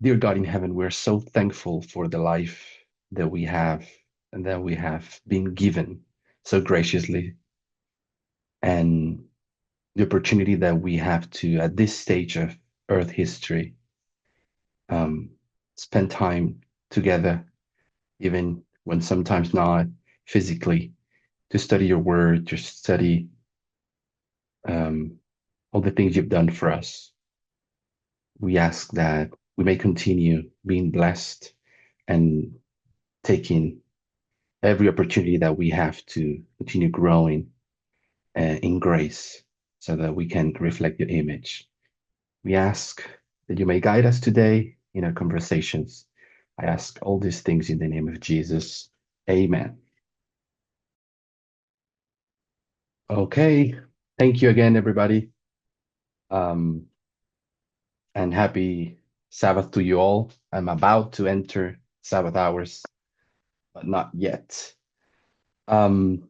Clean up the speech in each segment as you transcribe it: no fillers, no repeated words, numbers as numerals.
Dear God in heaven, we're so thankful for the life that we have and that we have been given so graciously, and the opportunity that we have to, at this stage of Earth history, um, spend time together, even when sometimes not physically, to study your word, to study um, all the things you've done for us. We ask that we may continue being blessed and taking every opportunity that we have to continue growing in grace so that we can reflect your image. We ask that you may guide us today in our conversations. I ask all these things in the name of Jesus. Amen. Okay. Thank you again, everybody. Um, and happy Sabbath to you all. I'm about to enter Sabbath hours, but not yet. Um,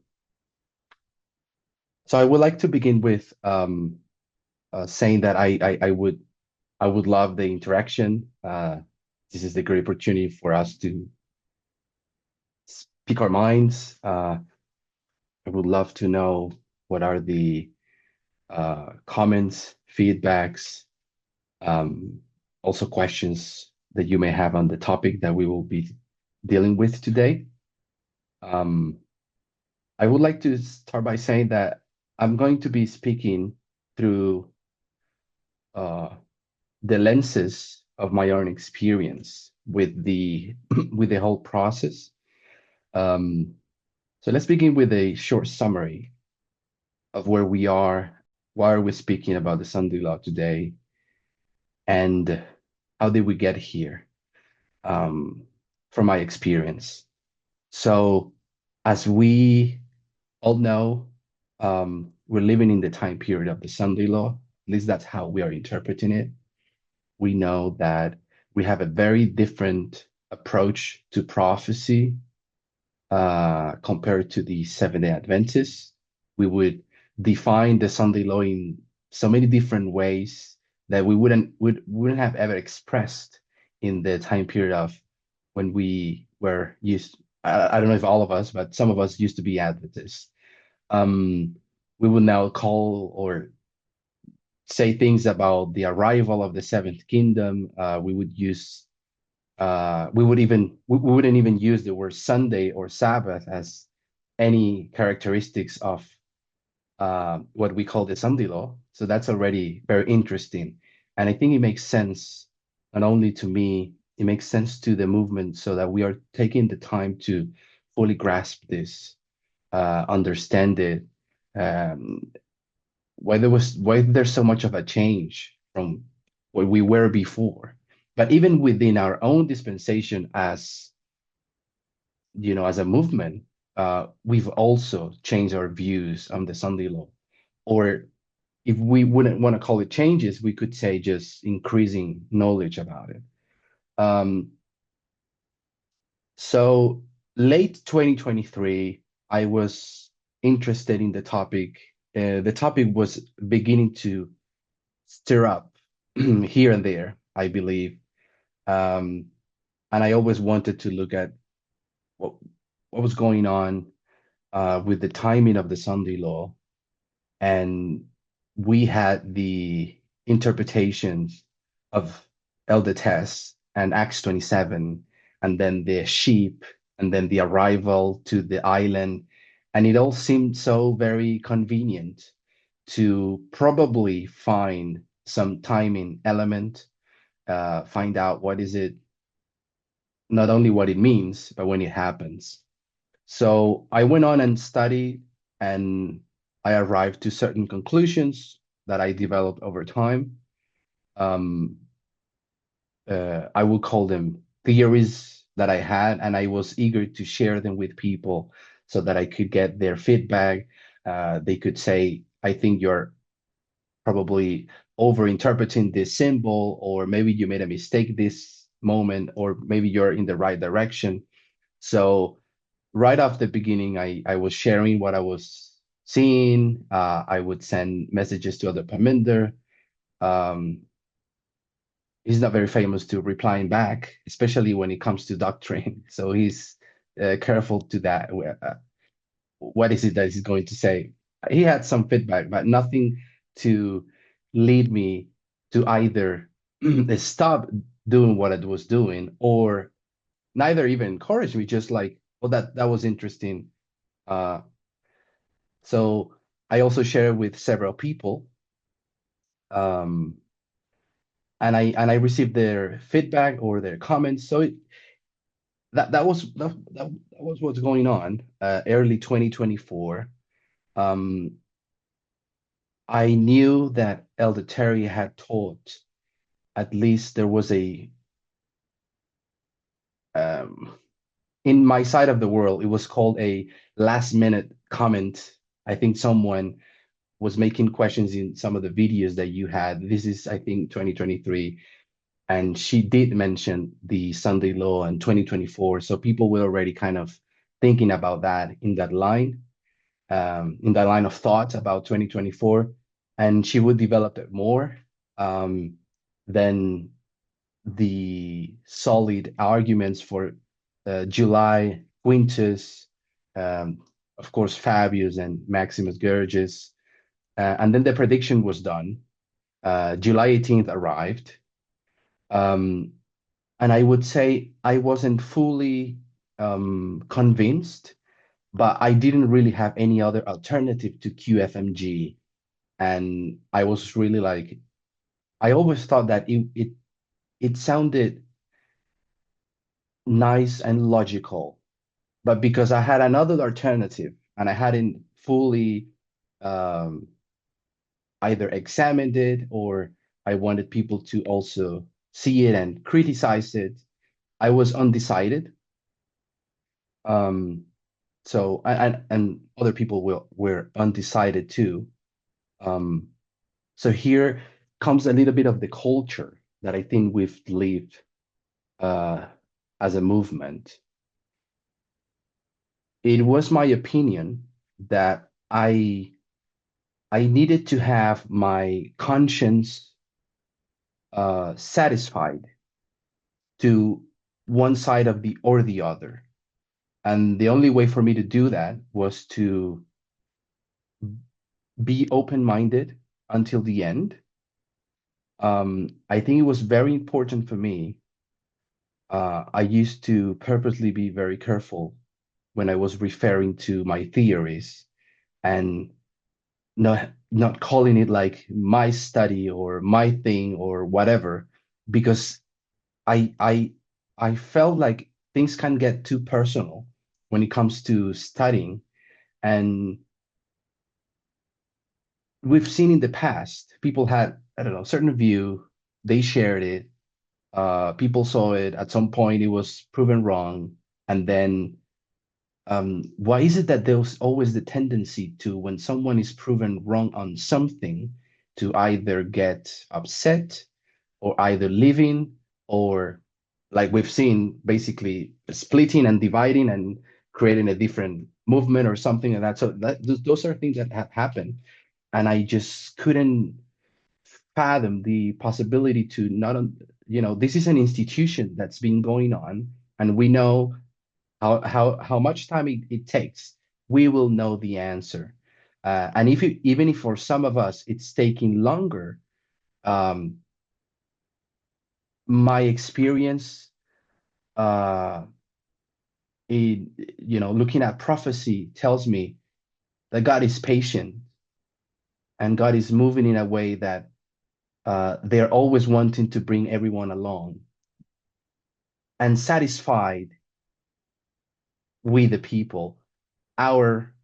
so I would like to begin with saying that I would love the interaction. This is a great opportunity for us to speak our minds. I would love to know what are the comments, feedbacks, um, also questions that you may have on the topic that we will be dealing with today. Um, I would like to start by saying that I'm going to be speaking through uh, the lenses of my own experience with the with the whole process. Um, so let's begin with a short summary of where we are, why are we speaking about the Sunday law today, and how did we get here um, from my experience. So, as we all know, we're living in the time period of the Sunday law. At least that's how we are interpreting it. We know that we have a very different approach to prophecy compared to the Seventh-day Adventists. We would define the Sunday law in so many different ways that we wouldn't have ever expressed in the time period of when we were used. I don't know if all of us, but some of us used to be Adventists. Um, we would now call or say things about the arrival of the seventh kingdom. We would use we wouldn't even use the word Sunday or Sabbath as any characteristics of what we call the Sunday law. So that's already very interesting, and I think it makes sense not only to me, it makes sense to the movement, so that we are taking the time to fully grasp this, understand it, um, why there's so much of a change from what we were before. But even within our own dispensation, as a movement, we've also changed our views on the Sunday law. Or if we wouldn't want to call it changes, we could say just increasing knowledge about it. Um, so late 2023, I was interested in the topic. The topic was beginning to stir up here and there, I believe. Um, and I always wanted to look at what what was going on with the timing of the Sunday law, and we had the interpretations of Elder Test and Acts 27, and then the sheep, and then the arrival to the island, and it all seemed so very convenient to probably find some timing element, find out what is it, not only what it means, but when it happens. So I went on and studied, and I arrived to certain conclusions that I developed over time. Um, I would call them theories that I had, and I was eager to share them with people so that I could get their feedback. They could say, I think you're probably overinterpreting this symbol, or maybe you made a mistake this moment, or maybe you're in the right direction. So right off the beginning, I was sharing what I was seeing. I would send messages to other Parminder. Um, he's not very famous to replying back, especially when it comes to doctrine. So he's careful to that. What is it that he's going to say? He had some feedback, but nothing to lead me to either stop doing what I was doing, or neither even encourage me, just like, well, that was interesting. Uh, so I also share with several people, um, and I received their feedback or their comments. So that was what's going on early 2024. Um, I knew that Elder Terry had taught at least there was a um, in my side of the world, it was called a last minute comment. I think someone was making questions in some of the videos that you had. This is, I think, 2023. And she did mention the Sunday law in 2024. So people were already kind of thinking about that in that line of thought about 2024. And she would develop it more. Um, then the solid arguments for July, Quintus, um, of course, Fabius and Maximus Gerges. And then the prediction was done. July 18th arrived. Um, and I would say I wasn't fully convinced, but I didn't really have any other alternative to QFMG. And I was really like, I always thought that it sounded nice and logical. But because I had another alternative and I hadn't fully um, either examined it, or I wanted people to also see it and criticize it, I was undecided. Um, and other people were undecided too. Um, so here comes a little bit of the culture that I think we've lived uh, as a movement. It was my opinion that I needed to have my conscience satisfied to one side of the or the other. And the only way for me to do that was to be open-minded until the end. I think it was very important for me. I used to purposely be very careful when I was referring to my theories and not calling it like my study or my thing or whatever, because I I I felt like things can get too personal when it comes to studying. And we've seen in the past, people had, I don't know, certain view, they shared it, people saw it, at some point it was proven wrong. And then why is it that there's always the tendency to, when someone is proven wrong on something, to either get upset or either leaving, or like we've seen, basically splitting and dividing and creating a different movement or something like that. So those are things that have happened, and I just couldn't fathom the possibility to not, this is an institution that's been going on, and we know how much time it takes. We will know the answer, and even if for some of us it's taking longer, um, my experience uh, in looking at prophecy tells me that God is patient and God is moving in a way that they're always wanting to bring everyone along and satisfied with the people, our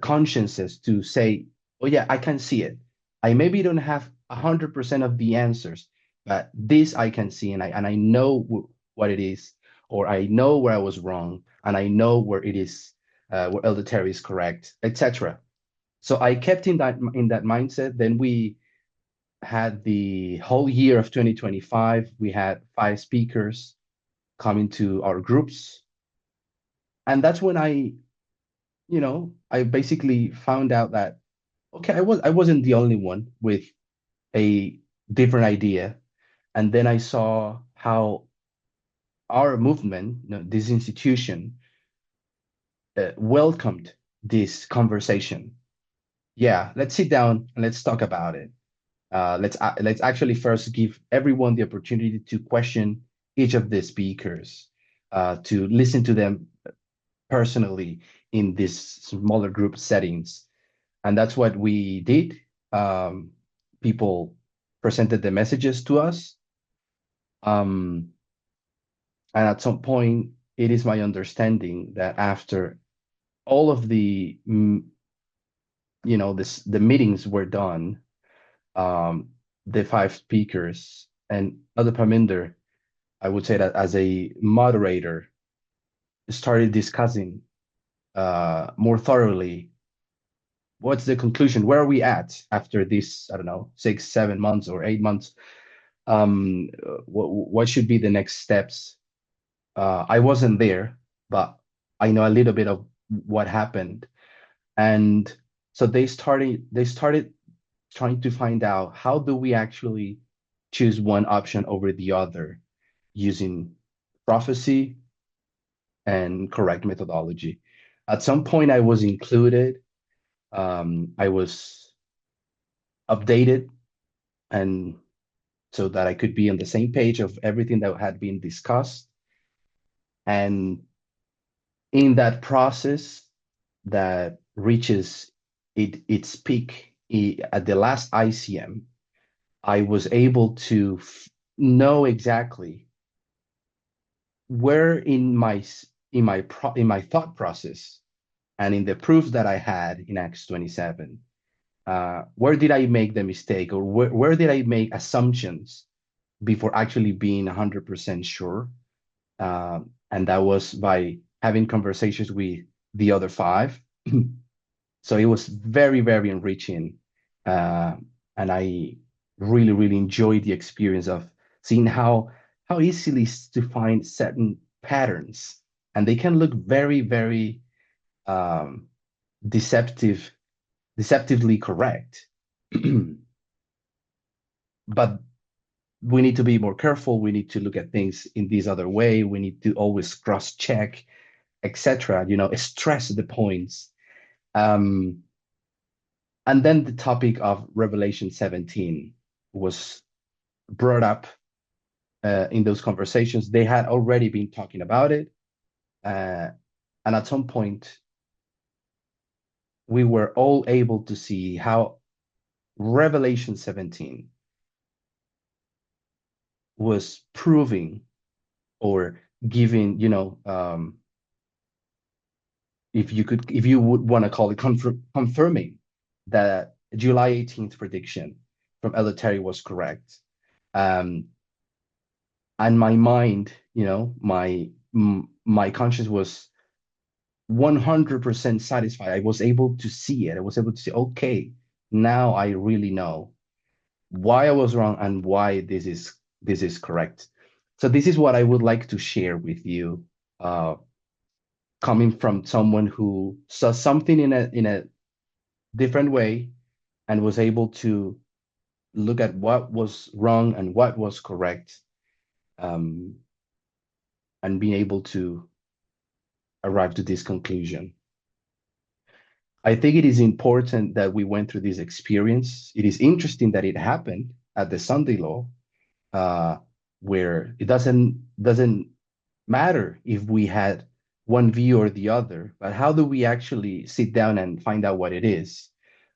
consciences, to say, oh yeah, I can see it. I maybe don't have 100% of the answers, but this I can see, and I know what it is, or I know where I was wrong, and I know where it is, where Elder Terry is correct, etc. So I kept in that mindset. Then we had the whole year of 2025. We had 5 speakers coming to our groups, and that's when I basically found out that, okay, I wasn't the only one with a different idea. And then I saw how our movement, this institution, welcomed this conversation. Yeah, let's sit down and let's talk about it. Let's actually first give everyone the opportunity to question each of the speakers, to listen to them personally in these smaller group settings. And that's what we did. Um, People presented the messages to us. Um, and at some point, it is my understanding that after all of the, the meetings were done, um, the five speakers and other Parminder, I would say that as a moderator, started discussing more thoroughly what's the conclusion, where are we at after this, I don't know, 6 7 months or 8 months, what should be the next steps. I wasn't there, but I know a little bit of what happened. And so they started trying to find out how do we actually choose one option over the other using prophecy and correct methodology. At some point, I was included. I was updated, and so that I could be on the same page of everything that had been discussed. And in that process that reaches its peak at the last ICM, I was able to know exactly where in my thought process and in the proof that I had in Acts 27, where did I make the mistake, or where did I make assumptions before actually being 100% sure? And that was by having conversations with the other five. So it was very, very enriching. Uh, and I really, really enjoyed the experience of seeing how easily to find certain patterns. And they can look very, very um, deceptive, deceptively correct. But we need to be more careful. We need to look at things in this other way. We need to always cross-check, etc. Stress the points. Um, and then the topic of Revelation 17 was brought up in those conversations. They had already been talking about it. Uh, and at some point, we were all able to see how Revelation 17 was proving or giving, if you would want to call it confirming that July 18th prediction from Elder Terry was correct. Um, and my mind, my conscience was 100% satisfied. I was able to see it. I was able to say, okay, now I really know why I was wrong and why this is correct. So this is what I would like to share with you, coming from someone who saw something in a different way and was able to look at what was wrong and what was correct, um, and being able to arrive to this conclusion. I think it is important that we went through this experience. It is interesting that it happened at the Sunday law, uh, where it doesn't matter if we had one view or the other, but how do we actually sit down and find out what it is?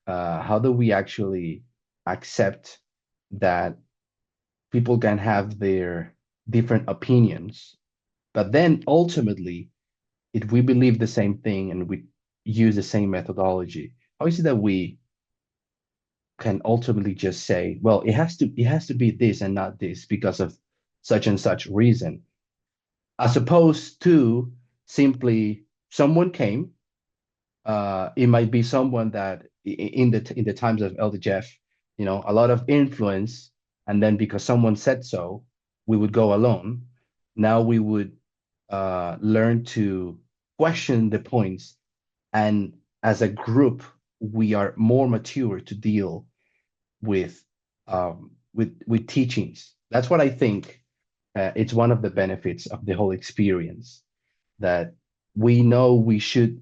How do we actually accept that people can have their different opinions, but then ultimately, if we believe the same thing and we use the same methodology, how is it that we can ultimately just say, well, it has to be this and not this because of such and such reason, as opposed to simply someone came. It might be someone that in the times of Elder Jeff, a lot of influence, and then because someone said so, we would go alone. Now we would learn to question the points, and as a group, we are more mature to deal with with teachings. That's what I think. It's one of the benefits of the whole experience that we know we shouldn't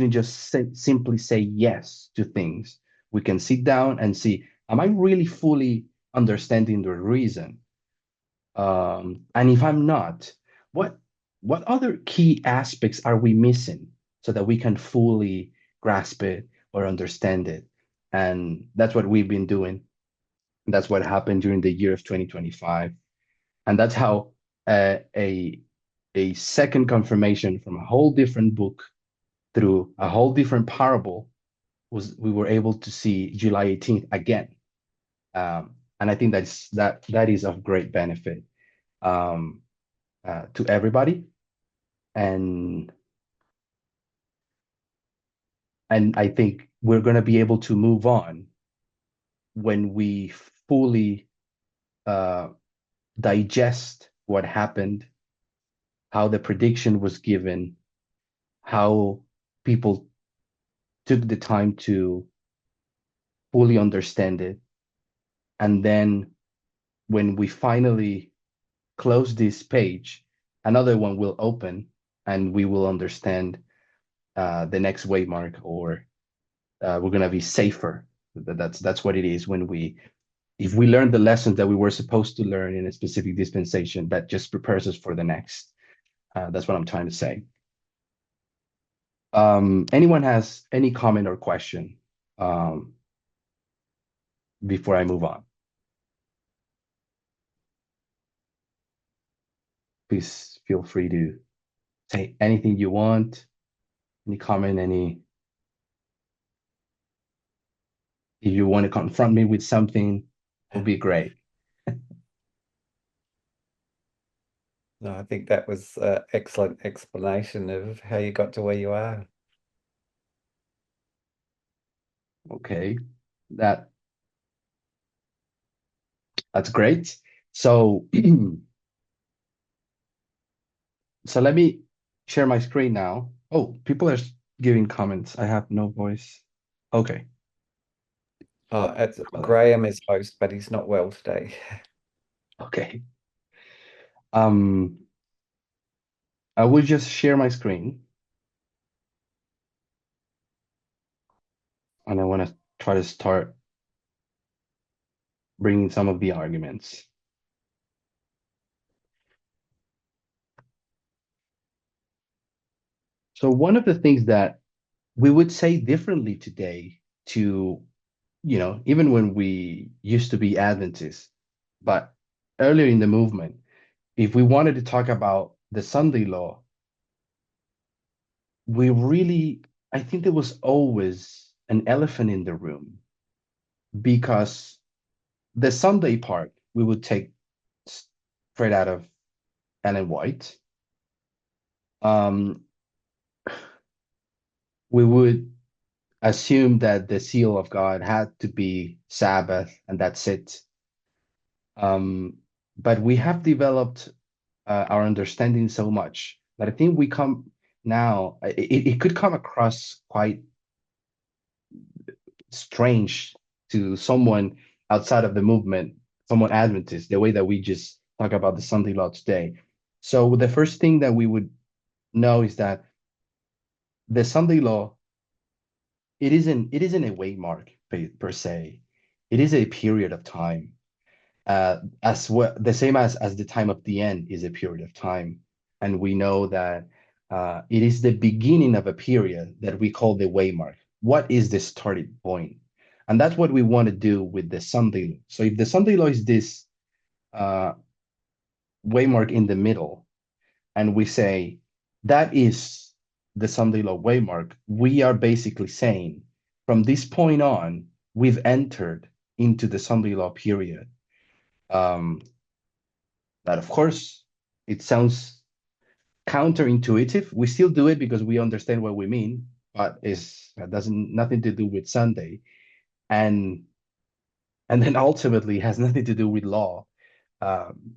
just simply say yes to things. We can sit down and see, am I really fully understanding the reason? And if I'm not, what what other key aspects are we missing so that we can fully grasp it or understand it? And that's what we've been doing. That's what happened during the year of 2025. And that's how a second confirmation from a whole different book through a whole different parable was we were able to see July 18th again. And I think that is of great benefit um, to everybody. And and I think we're going to be able to move on when we fully uh, digest what happened, how the prediction was given, how people took the time to fully understand it. And then when we finally close this page, another one will open and we will understand the next waymark, or we're going to be safer. That's what it is when we if we learn the lessons that we were supposed to learn in a specific dispensation, that just prepares us for the next. That's what I'm trying to say. Anyone has any comment or question um, before I move on? Please feel free to say anything you want, any comment, any if you want to confront me with something, would be great. No, I think that was excellent explanation of how you got to where you are. Okay, that that's great. So so let me share my screen now. Oh, people are giving comments. I have no voice. Okay. Oh, it's Well, Graham is host, but he's not well today. okay. Um, I will just share my screen and I want to try to start bringing some of the arguments. So one of the things that we would say differently today to, even when we used to be Adventists, but earlier in the movement, if we wanted to talk about the Sunday law, we really, I think there was always an elephant in the room because the Sunday part we would take straight out of Ellen White. Um, we would assume that the seal of God had to be Sabbath and that's it. Um, but we have developed our understanding so much that I think we come now, it could come across quite strange to someone outside of the movement, someone Adventist, the way that we just talk about the Sunday law today. So the first thing that we would know is that the Sunday law, it isn't a waymark per se. It is a period of time. As well, the same as the time of the end is a period of time. And we know that it is the beginning of a period that we call the waymark. What is the starting point? And that's what we want to do with the Sunday law. So if the Sunday law is this uh, waymark in the middle, and we say that is the Sunday law waymark, we are basically saying from this point on, we've entered into the Sunday law period. Um, that of course it sounds counterintuitive. We still do it because we understand what we mean, but that doesn't nothing to do with Sunday, and and then ultimately has nothing to do with law. Um,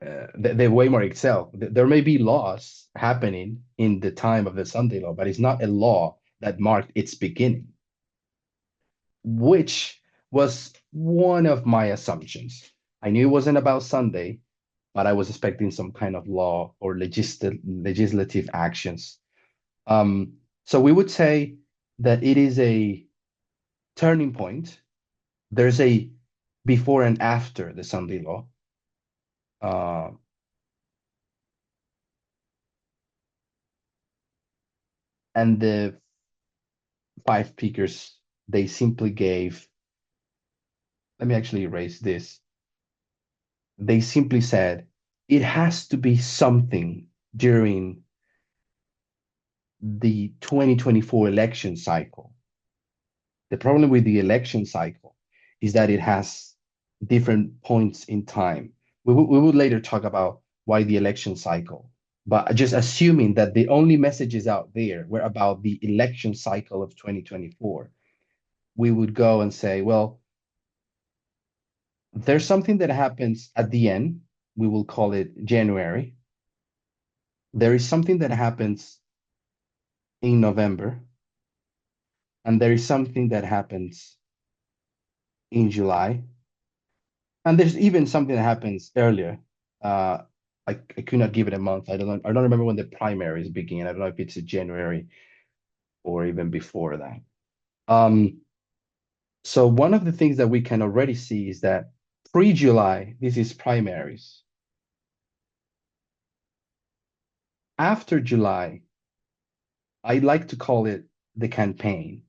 the Weimar itself. There may be laws happening in the time of the Sunday law, but it's not a law that marked its beginning, which was one of my assumptions. I knew it wasn't about Sunday, but I was expecting some kind of law or legislative actions. So we would say that it is a turning point. There's a before and after the Sunday law. Uh, and the five speakers, they simply gave, let me actually erase this. They simply said, it has to be something during the 2024 election cycle. The problem with the election cycle is that it has different points in time. We will later talk about why the election cycle, but just assuming that the only messages out there were about the election cycle of 2024, we would go and say, well, there's something that happens at the end. We will call it January. There is something that happens in November, and there is something that happens in July, and there's even something that happens earlier. Uh, I could not give it a month. I don't know. I don't remember when the primaries begin. I don't know if it's January or even before that. Um, so one of the things that we can already see is that pre-July, this is primaries. After July, I like to call it the campaign.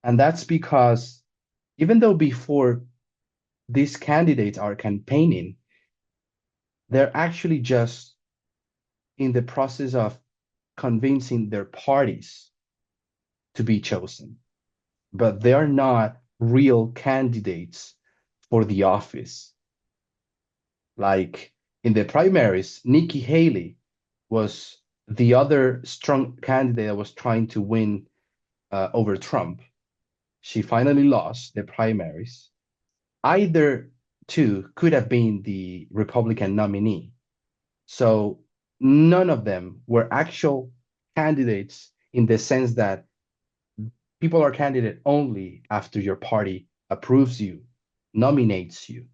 And that's because even though before these candidates are campaigning, they're actually just in the process of convincing their parties to be chosen, but they are not real candidates for the office. Like in the primaries, Nikki Haley was the other strong candidate that was trying to win over Trump. She finally lost the primaries. Either two could have been the Republican nominee. So none of them were actual candidates in the sense that people are candidate only after your party approves you, nominates you.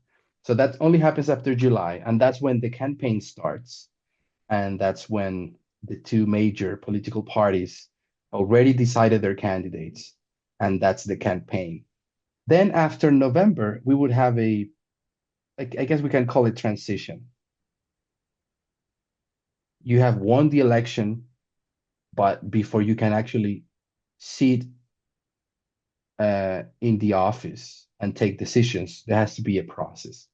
So that only happens after July, and that's when the campaign starts. And that's when the two major political parties already decided their candidates, and that's the campaign. Then after November, we would have I guess we can call it transition. You have won the election, but before you can actually sit in the office and take decisions, there has to be a process.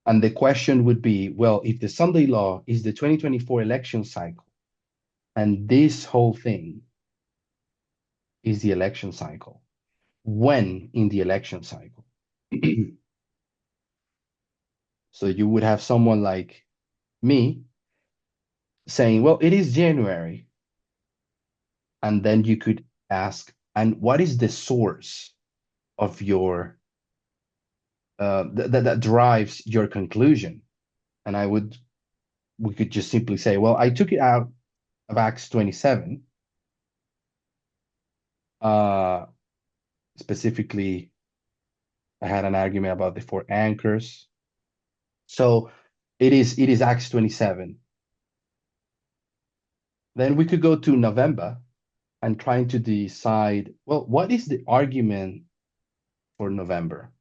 And the question would be, well, if the Sunday law is the 2024 election cycle, and this whole thing is the election cycle, when in the election cycle? So you would have someone like me saying, well, it is January. And then you could ask, and what is the source of your that drives your conclusion? And we could just simply say, well, I took it out of Acts 27, uh, specifically, I had an argument about the four anchors. So it is Acts 27. Then we could go to November and trying to decide, well, what is the argument for November?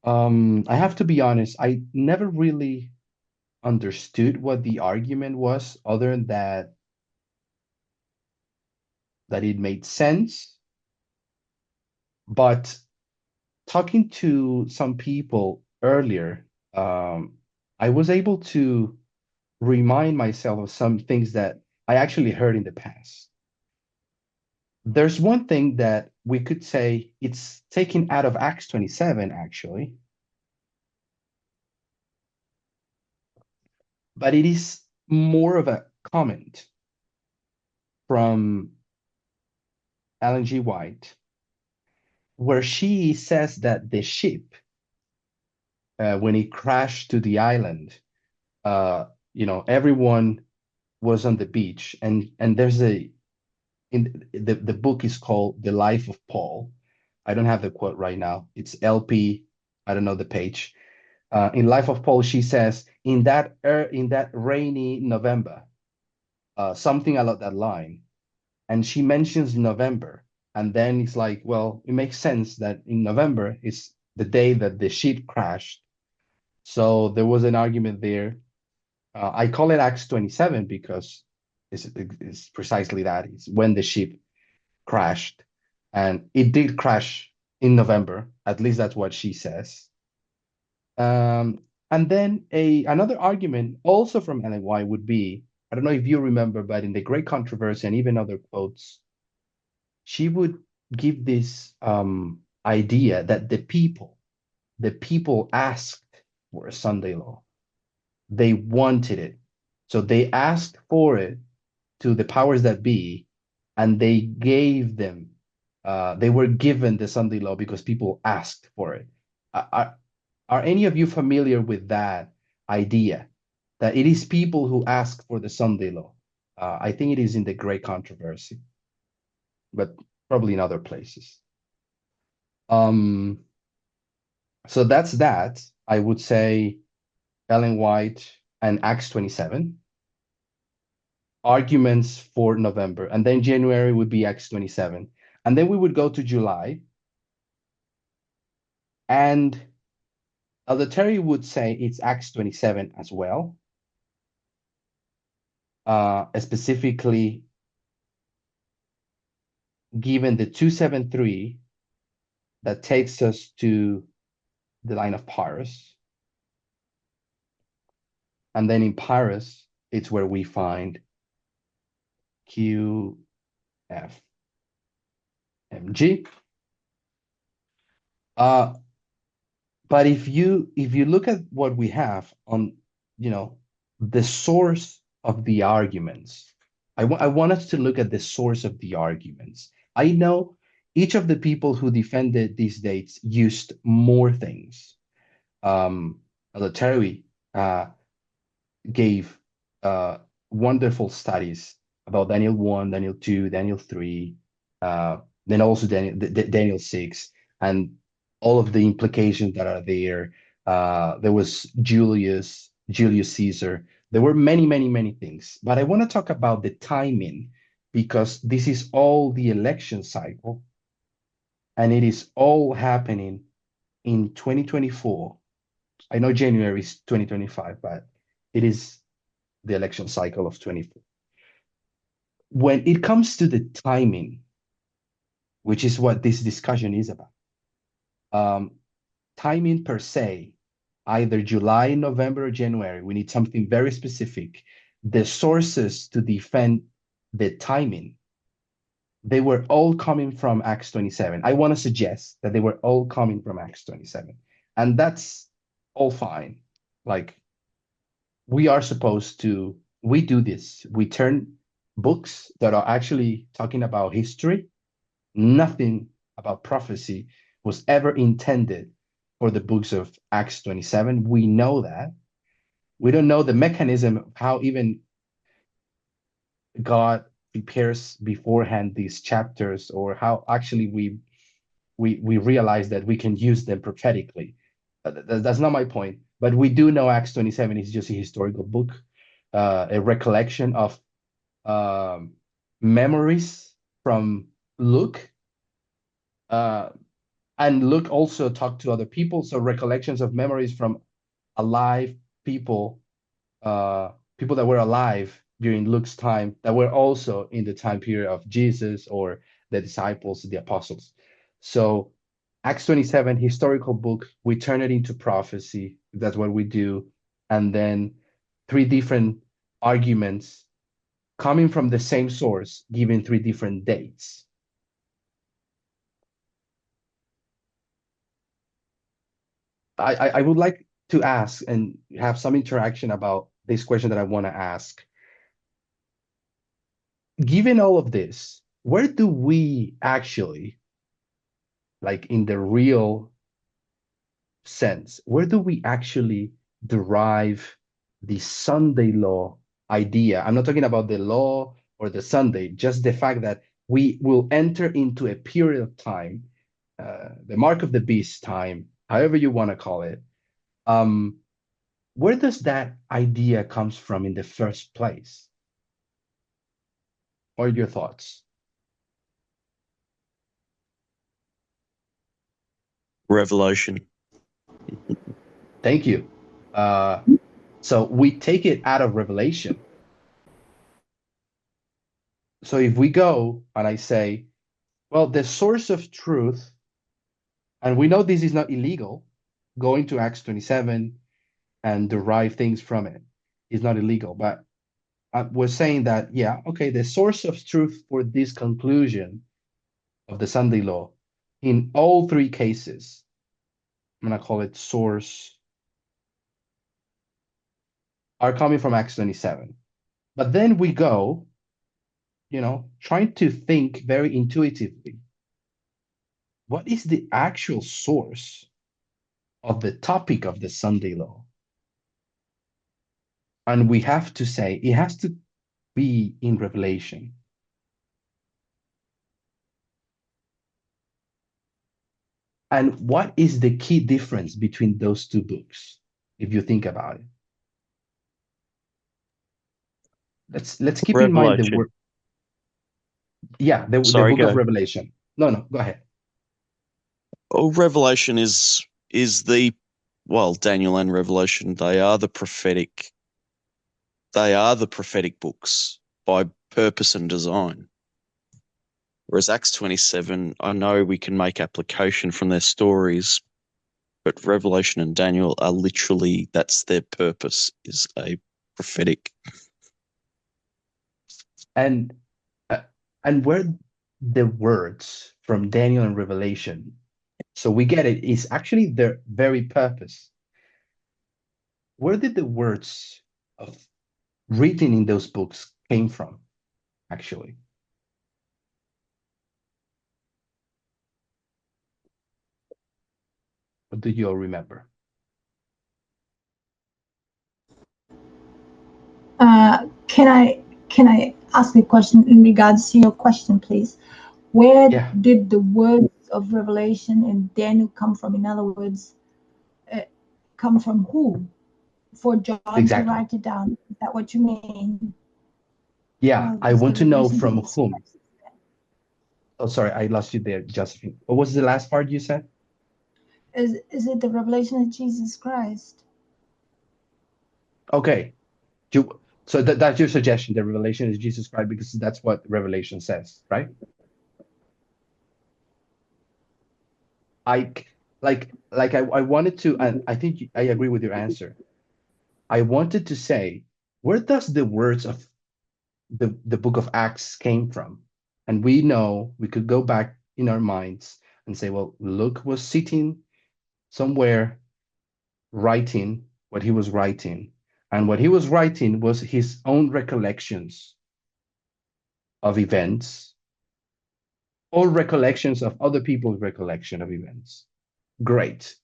I have to be honest, I never really understood what the argument was, other than that it made sense. But talking to some people earlier, I was able to remind myself of some things that I actually heard in the past. There's one thing that we could say it's taken out of Acts 27, actually, but it is more of a comment from Ellen G. White, where she says that the ship, when it crashed to the island, uh, everyone was on the beach, and there's in the book is called The Life of Paul, I don't have the quote right now. It's LP, I don't know the page. In Life of Paul, she says, in that rainy November, something along that line. And she mentions November. And then it's like, well, it makes sense that in November is the day that the ship crashed. So there was an argument there. I call it Acts 27 because it's precisely that. It's when the ship crashed. And it did crash in November. At least that's what she says. Um, and then another argument also from Ellen White would be, I don't know if you remember, but in the Great Controversy and even other quotes, she would give this idea that the people asked for a Sunday law. They wanted it. So they asked for it to the powers that be, and they gave them, they were given the Sunday law because people asked for it. Are, are any of you familiar with that idea that it is people who ask for the Sunday law? I think it is in the Great Controversy, but probably in other places. Um, so that's that. I would say Ellen White and Acts 27, arguments for November, and then January would be Acts 27. And then we would go to July, and Elder Terry would say it's Acts 27 as well, specifically given the 273 that takes us to the line of Paris. And then in Paris, it's where we find QFMG. Uh, but if you look at what we have on, you know, the source of the arguments, I want us to look at the source of the arguments. I know each of the people who defended these dates used more things. Terry gave wonderful studies about Daniel 1, Daniel 2, Daniel 3, then also Daniel 6, and all of the implications that are there. There was Julius Caesar. There were many, many, many things. But I want to talk about the timing because this is all the election cycle and it is all happening in 2024. I know January is 2025, but it is the election cycle of 24. When it comes to the timing, which is what this discussion is about, um, timing per se, either July, November, or January, we need something very specific. The sources to defend the timing, they were all coming from Acts 27. I want to suggest that they were all coming from Acts 27. And that's all fine. Like, we are supposed to, we do this. We turn books that are actually talking about history. Nothing about prophecy was ever intended for the books of Acts 27. We know that. We don't know the mechanism of how even God prepares beforehand these chapters or how actually we realize that we can use them prophetically. That's not my point. But we do know Acts 27 is just a historical book, a recollection of memories from Luke. And Luke also talked to other people. So recollections of memories from alive people, people that were alive during Luke's time, that were also in the time period of Jesus or the disciples, the apostles. So Acts 27, historical book, we turn it into prophecy. That's what we do. And then three different arguments coming from the same source, giving three different dates. I would like to ask and have some interaction about this question that I want to ask. Given all of this, where do we actually, like in the real sense, where do we actually derive the Sunday law idea? I'm not talking about the law or the Sunday, just the fact that we will enter into a period of time the mark of the beast time, however you want to call it. Um, where does that idea comes from in the first place? What are your thoughts? Revelation. Thank you. So we take it out of Revelation. So if we go and I say, well, the source of truth, and we know this is not illegal, going to Acts 27 and derive things from it is not illegal, but we're saying that, yeah, okay, the source of truth for this conclusion of the Sunday law in all three cases, I'm going to call it source, are coming from Acts 27. But then we go, trying to think very intuitively, what is the actual source of the topic of the Sunday law? And we have to say it has to be in Revelation. And what is the key difference between those two books, if you think about it? Let's keep in mind the Revelation. word. Yeah, the Sorry, book of go. Revelation. No, go ahead. Oh, Revelation is the well, Daniel and Revelation, they are the prophetic books by purpose and design. Whereas Acts 27, I know we can make application from their stories, but Revelation and Daniel are literally, that's their purpose, is a prophetic. And and where the words from Daniel and Revelation, so we get it, is actually their very purpose. Where did the words of written in those books came from, actually? What do you all remember? Can I ask a question in regards to your question, please? Where Yeah, did the words of Revelation and Daniel come from? In other words, uh, come from who? For John to exactly. write it down. Is that what you mean? Yeah, Or I is want the to know revelation from Jesus whom. Christ? Oh, sorry, I lost you there, Josephine. What was the last part you said? Is it the revelation of Jesus Christ? Okay. So that's your suggestion. The revelation is Jesus Christ because that's what Revelation says, right? I I wanted to, and I think I agree with your answer. I wanted to say, where does the words of the book of Acts came from? And we know we could go back in our minds and say, well, Luke was sitting somewhere writing what he was writing. And what he was writing was his own recollections of events or recollections of other people's recollection of events. Great.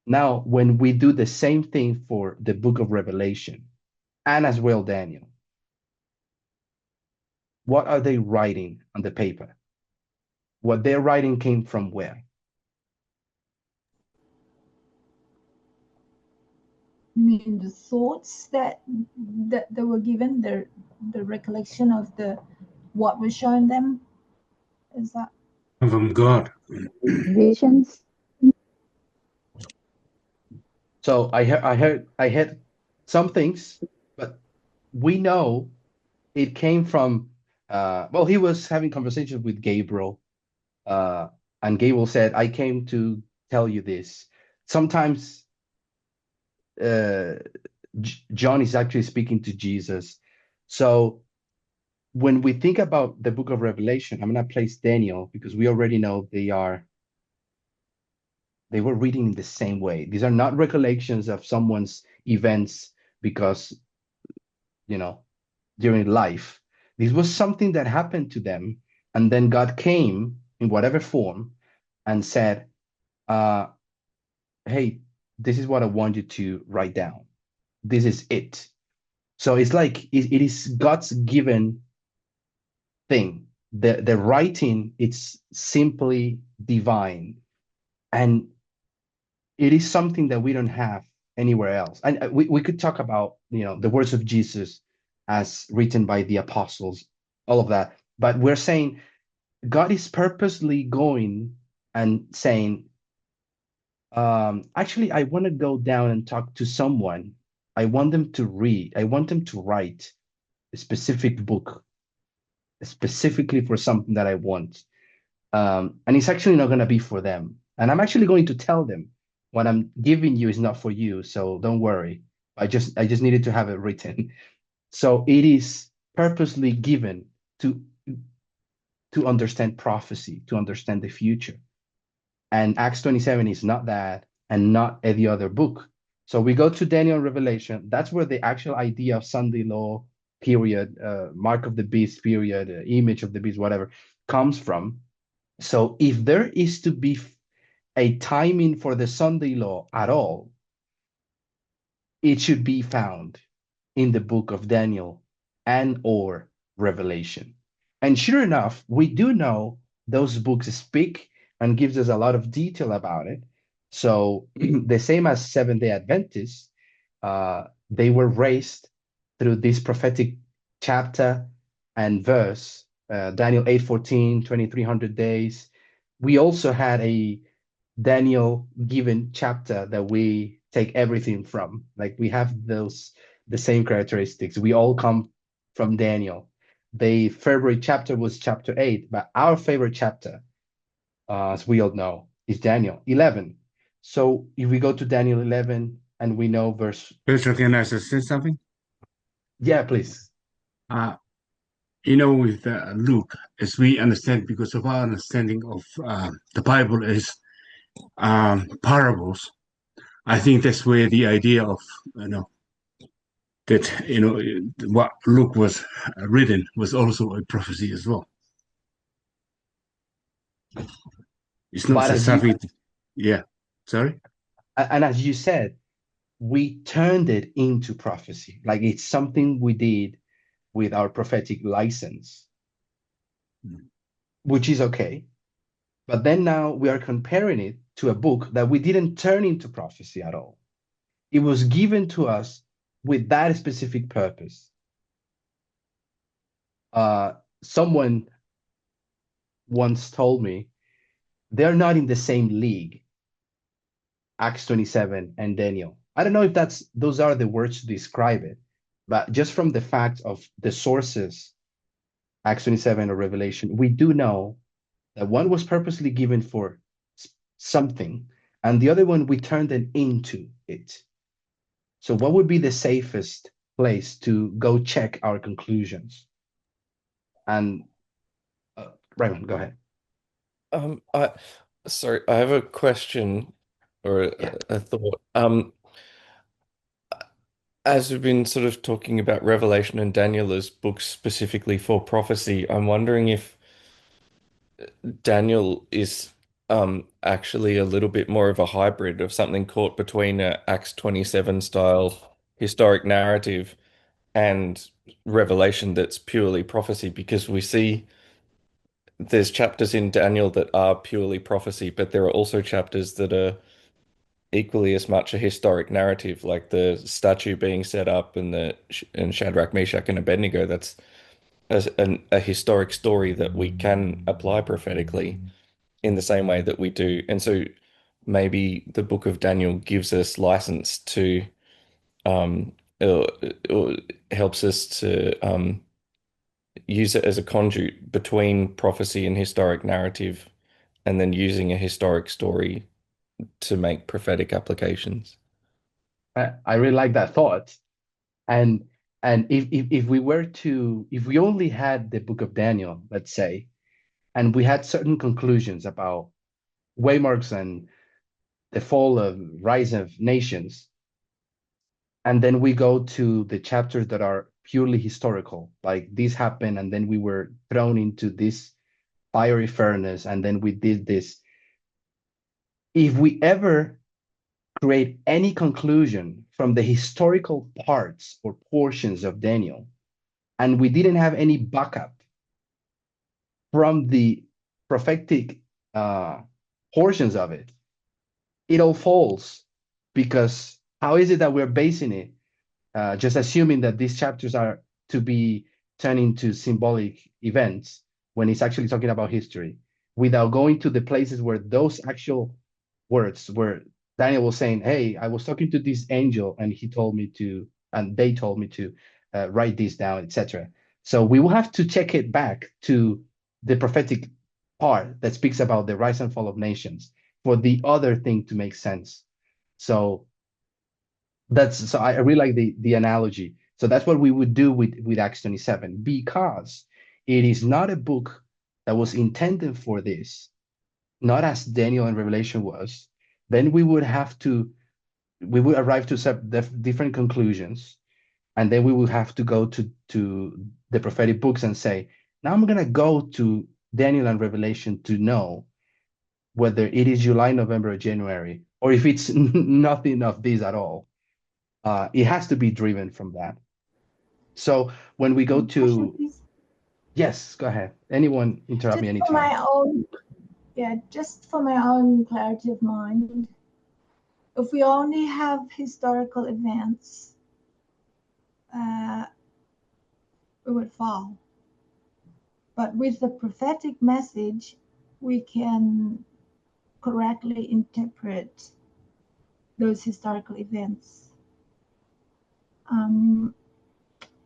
Now, when we do the same thing for the book of Revelation and as well Daniel, what are they writing on the paper? What they're writing came from where? I mean, the thoughts that they were given, the recollection of the what was shown them. Is that From God. Visions. So I heard some things, but we know it came from well, he was having conversations with Gabriel, uh, and Gabriel said, I came to tell you this. Sometimes uh, John is actually speaking to Jesus. So when we think about the book of Revelation, I'm going to place Daniel because we already know they were reading in the same way. These are not recollections of someone's events because, you know, during life. This was something that happened to them. And then God came in whatever form and said, uh, hey, this is what I want you to write down. This is it. So it's like it is God's given thing. the writing, it's simply divine, and it is something that we don't have anywhere else. And we could talk about, the words of Jesus as written by the apostles, all of that. But we're saying God is purposely going and saying, actually, I want to go down and talk to someone. I want them to read. I want them to write a specific book, specifically for something that I want. And it's actually not going to be for them. And I'm actually going to tell them what I'm giving you is not for you. So don't worry. I just needed to have it written. So it is purposely given to understand prophecy, to understand the future. And Acts 27 is not that, and not any other book. So we go to Daniel and Revelation. That's where the actual idea of Sunday law period, mark of the beast period, image of the beast, whatever, comes from. So if there is to be a timing for the Sunday law at all, it should be found in the book of Daniel and or Revelation. And sure enough, we do know those books speak and gives us a lot of detail about it. So the same as Seventh-day Adventists, they were raised through this prophetic chapter and verse, Daniel 8:14, 2300 days. We also had a Daniel given chapter that we take everything from. Like we have the same characteristics. We all come from Daniel. The favorite chapter was chapter 8, but our favorite chapter, as we all know, is Daniel 11. So if we go to Daniel 11 and we know verse, Pedro, can I say something? yeah, please. With Luke, as we understand, because of our understanding of the Bible is parables, I think that's where the idea of, that, what Luke was written was also a prophecy as well. It's not But just something, yeah, sorry? And as you said, we turned it into prophecy. Like it's something we did with our prophetic license, which is okay. But then now we are comparing it to a book that we didn't turn into prophecy at all. It was given to us with that specific purpose. Someone once told me they're not in the same league, Acts 27 and Daniel. I don't know if those are the words to describe it, but just from the fact of the sources, Acts 27 or Revelation, we do know that one was purposely given for something, and the other one we turned it into it. So what would be the safest place to go check our conclusions? And Raymond, go ahead. Sorry, I have a question or a thought. As we've been sort of talking about Revelation and Daniel as books specifically for prophecy, I'm wondering if Daniel is actually a little bit more of a hybrid of something caught between a Acts 27 style historic narrative and Revelation that's purely prophecy, because we see there's chapters in Daniel that are purely prophecy, but there are also chapters that are equally as much a historic narrative, like the statue being set up and Shadrach, Meshach, and Abednego. That's a historic story that we can apply prophetically in the same way that we do. And so maybe the book of Daniel gives us license to or helps us to use it as a conduit between prophecy and historic narrative, and then using a historic story to make prophetic applications. I really like that thought. And if we only had the book of Daniel, let's say, and we had certain conclusions about waymarks and the fall of rise of nations, and then we go to the chapters that are purely historical, like this happened, and then we were thrown into this fiery furnace, and then we did this. If we ever create any conclusion from the historical parts or portions of Daniel, and we didn't have any backup from the prophetic portions of it, it all falls, because how is it that we're basing it, just assuming that these chapters are to be turned into symbolic events when it's actually talking about history, without going to the places where those actual words, where Daniel was saying, hey, I was talking to this angel and he told me to, and they told me to write this down, etc. So we will have to check it back to the prophetic part that speaks about the rise and fall of nations for the other thing to make sense. So I really like the analogy. So that's what we would do with Acts 27, because it is not a book that was intended for this, not as Daniel and Revelation was. Then we would arrive to different conclusions, and then we would have to go to the prophetic books and say, now I'm gonna go to Daniel and Revelation to know whether it is July, November, or January, or if it's nothing of these at all. It has to be driven from that. So when we go Question, to, please. yes, go ahead. Anyone interrupt me Just for anytime. my own, just for my own clarity of mind, if we only have historical events, we would fall. But with the prophetic message, we can correctly interpret those historical events.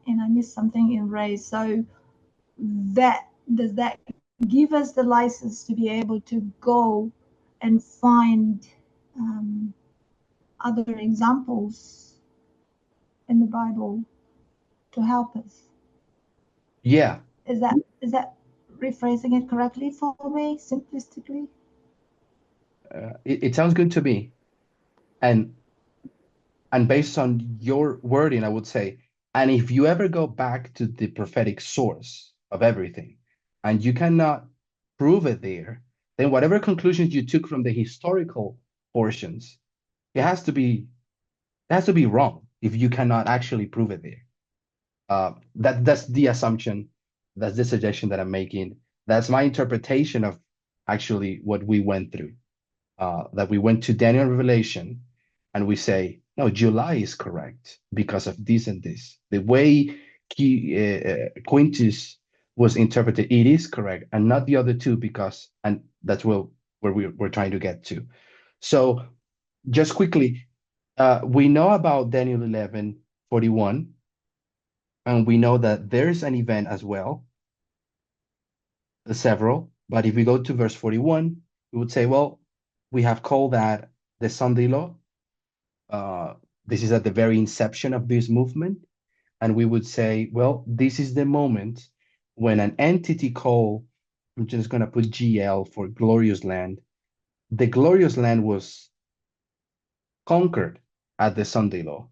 And I missed something in Ray. So does that give us the license to be able to go and find other examples in the Bible to help us? Yeah. Is that rephrasing it correctly for me, simplistically? It sounds good to me. And based on your wording, I would say, and if you ever go back to the prophetic source of everything, and you cannot prove it there, then whatever conclusions you took from the historical portions, it has to be wrong if you cannot actually prove it there. That's the assumption, that's the suggestion that I'm making. That's my interpretation of actually what we went through. That we went to Daniel Revelation and we say, no, July is correct because of this and this. The way Quintus was interpreted, it is correct, and not the other two, because, and that's where we're trying to get to. So just quickly, we know about Daniel 11:41, and we know that there's an event as well, several, but if we go to verse 41, we would say, well, we have called that the Sunday law. This is at the very inception of this movement. And we would say, well, this is the moment when an entity called, I'm just going to put GL for glorious land. The glorious land was conquered at the Sunday law.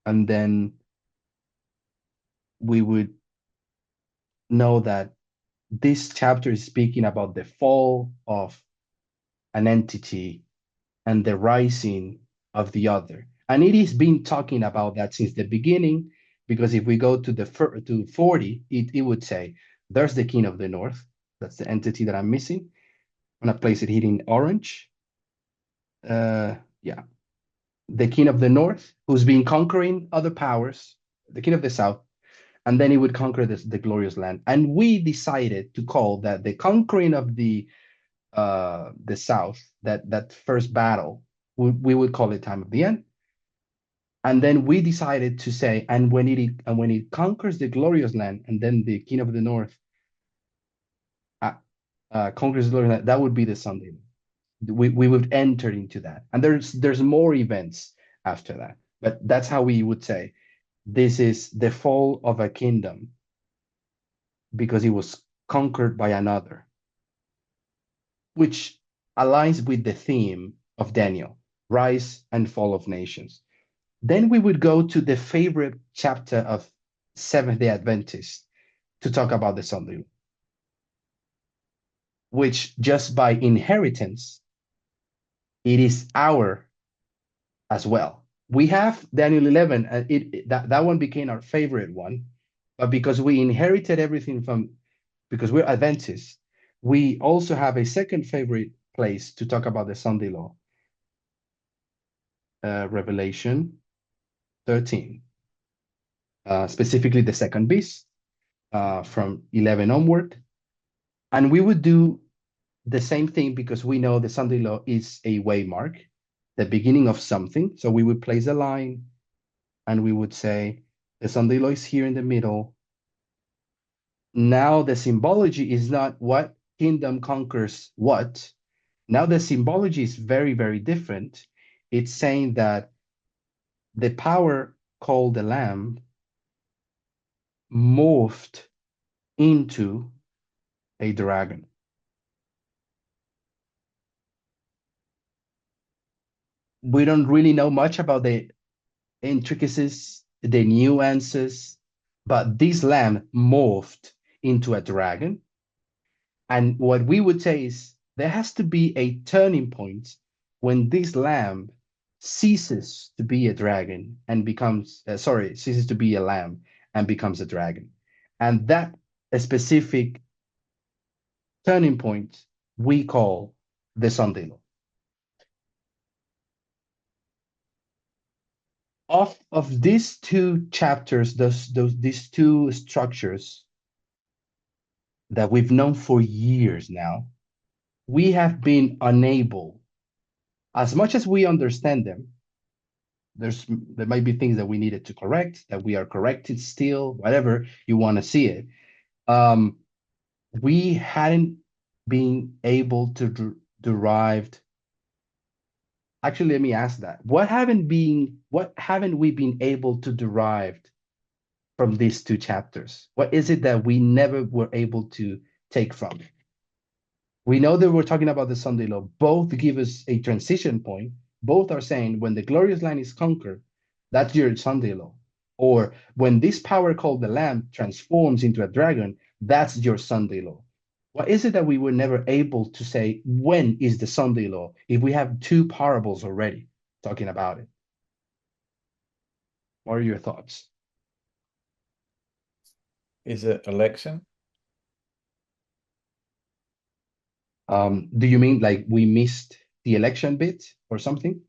And then we would know that this chapter is speaking about the fall of an entity and the rising of the other. And it has been talking about that since the beginning, because if we go to 40, it would say, there's the king of the north. That's the entity that I'm missing. I'm gonna place it here in orange. Yeah, the king of the north, who's been conquering other powers, the king of the south, and then he would conquer the glorious land. And we decided to call that the conquering of the south, that first battle, we would call it time of the end. And then we decided to say, and when it conquers the glorious land, and then the king of the north conquers the glorious land, that would be the Sunday. We would enter into that, and there's more events after that, but that's how we would say this is the fall of a kingdom because it was conquered by another, which aligns with the theme of Daniel, rise and fall of nations. Then we would go to the favorite chapter of Seventh-day Adventists to talk about the Sunday, which just by inheritance, it is our as well. We have Daniel 11, that one became our favorite one, but because we inherited everything from because we're Adventists, we also have a second favorite place to talk about the Sunday law. Revelation 13, specifically the second beast, from 11 onward. And we would do the same thing because we know the Sunday law is a waymark, the beginning of something. So we would place a line and we would say, the Sunday law is here in the middle. Now the symbology is not what kingdom conquers what. Now the symbology is very, very different. It's saying that the power called the Lamb morphed into a dragon. We don't really know much about the intricacies, the nuances, but this lamb morphed into a dragon. And what we would say is there has to be a turning point when this lamb ceases to be a dragon and becomes, ceases to be a lamb and becomes a dragon. And that specific turning point we call the Sunday law. Of these two chapters, these two structures that we've known for years now, we have been unable, as much as we understand them, there might be things that we needed to correct, that we are corrected still, whatever you want to see it. We hadn't been able to derive. Actually, let me ask that. What haven't we been able to derive from these two chapters? What is it that we never were able to take from? We know that we're talking about the Sunday law. Both give us a transition point. Both are saying when the glorious line is conquered, that's your Sunday law. Or when this power called the Lamb transforms into a dragon, that's your Sunday law. What is it that we were never able to say when is the Sunday law if we have two parables already talking about it? What are your thoughts? Is it election? Do you mean like we missed the election bit or something?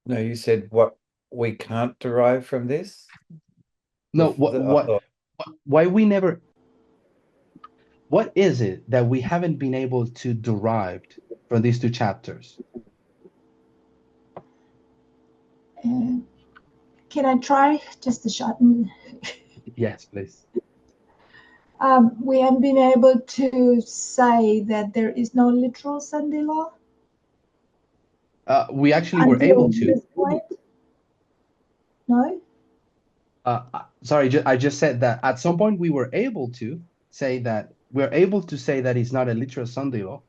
No, you said what we can't derive from this? No, why we never, what is it that we haven't been able to derive from these two chapters? Can I try just a shot? Yes, please. We haven't been able to say that there is no literal Sunday law. We actually were able to. This point. No? Sorry, I just said that at some point we were able to say that it's not a literal Sunday law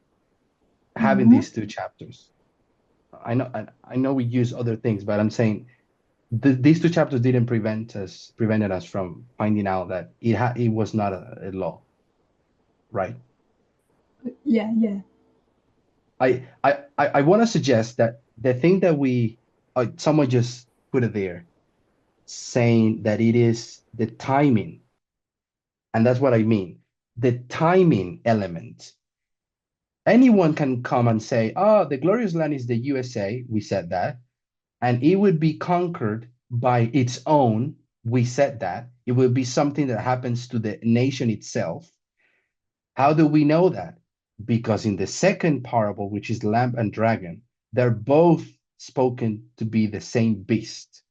having these two chapters. I know we use other things, but I'm saying these two chapters didn't prevented us from finding out that it was not a law, right? Yeah. I want to suggest that the thing that someone just put it there, saying that it is the timing, and that's what I mean, the timing element. Anyone can come and say, oh, the glorious land is the USA, we said that, and it would be conquered by its own, we said that. It will be something that happens to the nation itself. How do we know that? Because in the second parable, which is lamb and dragon, they're both spoken to be the same beast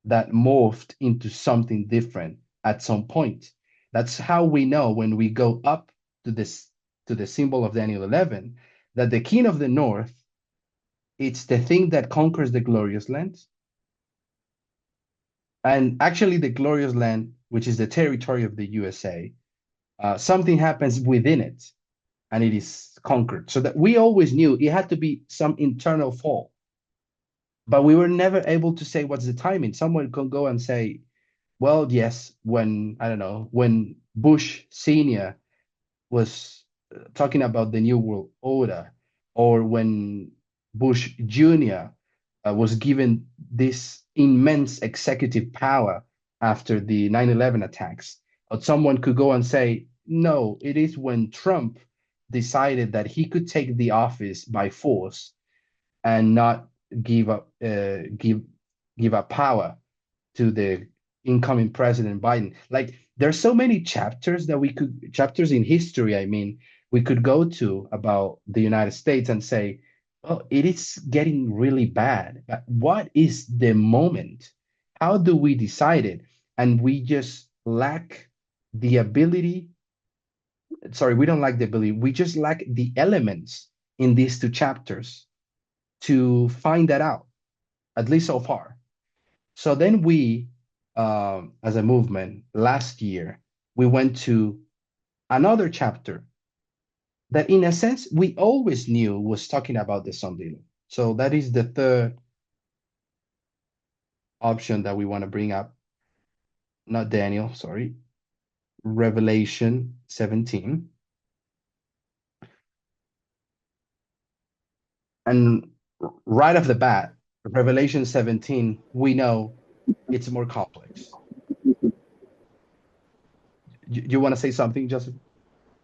that morphed into something different at some point. That's how we know when we go up to the symbol of Daniel 11, that the king of the north, it's the thing that conquers the glorious land. And actually the glorious land, which is the territory of the USA, something happens within it and it is conquered. So that we always knew it had to be some internal fall. But we were never able to say what's the timing. Someone can go and say, well, yes, when Bush Sr. was talking about the New World Order, or when Bush Jr. Was given this immense executive power after the 9/11 attacks. Or someone could go and say, no, it is when Trump decided that he could take the office by force and not give up give up power to the incoming president Biden. Like there's so many chapters in history, I mean, we could go to about the United States and say, oh, it is getting really bad. But what is the moment? How do we decide it? And we just lack the ability. Sorry, we don't lack the ability. We just lack the elements in these two chapters to find that out, at least so far. So then we, as a movement, last year, we went to another chapter that, in a sense, we always knew was talking about the Sondilo. So that is the third option that we want to bring up. Not Daniel, sorry. Revelation 17. And right off the bat, Revelation 17, we know it's more complex. You want to say something, Joseph?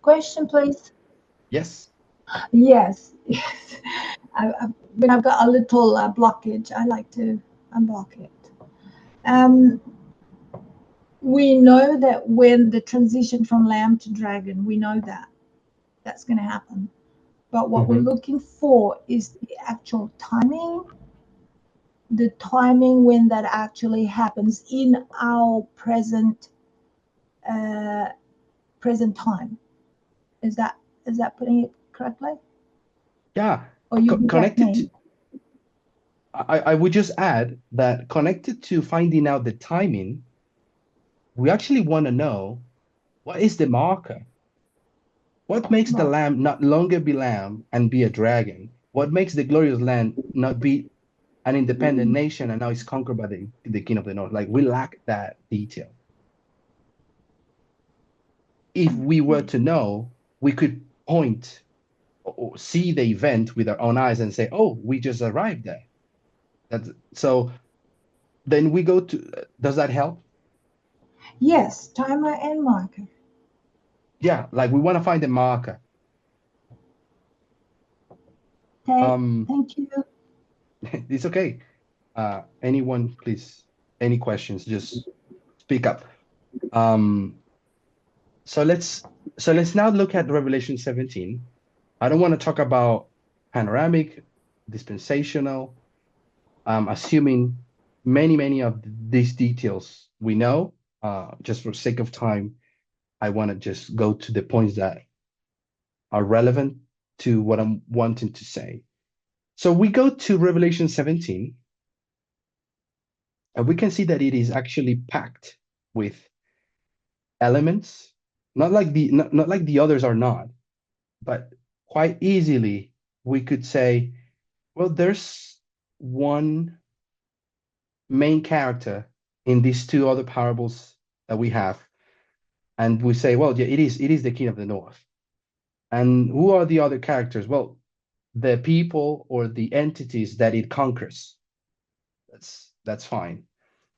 Question, please. Yes. Yes, yes. When I've got a little blockage, I like to unblock it. We know that when the transition from lamb to dragon, we know that that's going to happen. But what we're looking for is the actual timing, the timing when that actually happens in our present time. Is that putting it correctly? Yeah. Or you Connected to, I would just add that connected to finding out the timing, we actually want to know what is the marker? What makes the lamb not longer be lamb and be a dragon? What makes the glorious land not be an independent nation and now it's conquered by the king of the north? Like we lack that detail. If we were to know, we could point or see the event with our own eyes and say, oh, we just arrived there. So then we go to, does that help? Yes, timer and marker. Yeah, like we want to find a marker. Okay, thank you. It's okay. Anyone, please, any questions, just speak up. So let's now look at Revelation 17. I don't want to talk about panoramic, dispensational. Assuming many of these details we know. Just for sake of time, I want to just go to the points that are relevant to what I'm wanting to say. So we go to Revelation 17, and we can see that it is actually packed with elements, not like the others are not, but quite easily we could say, well, there's one main character in these two other parables that we have, and we say, well, yeah, it is the king of the north. And who are the other characters? Well, the people or the entities that it conquers. That's fine.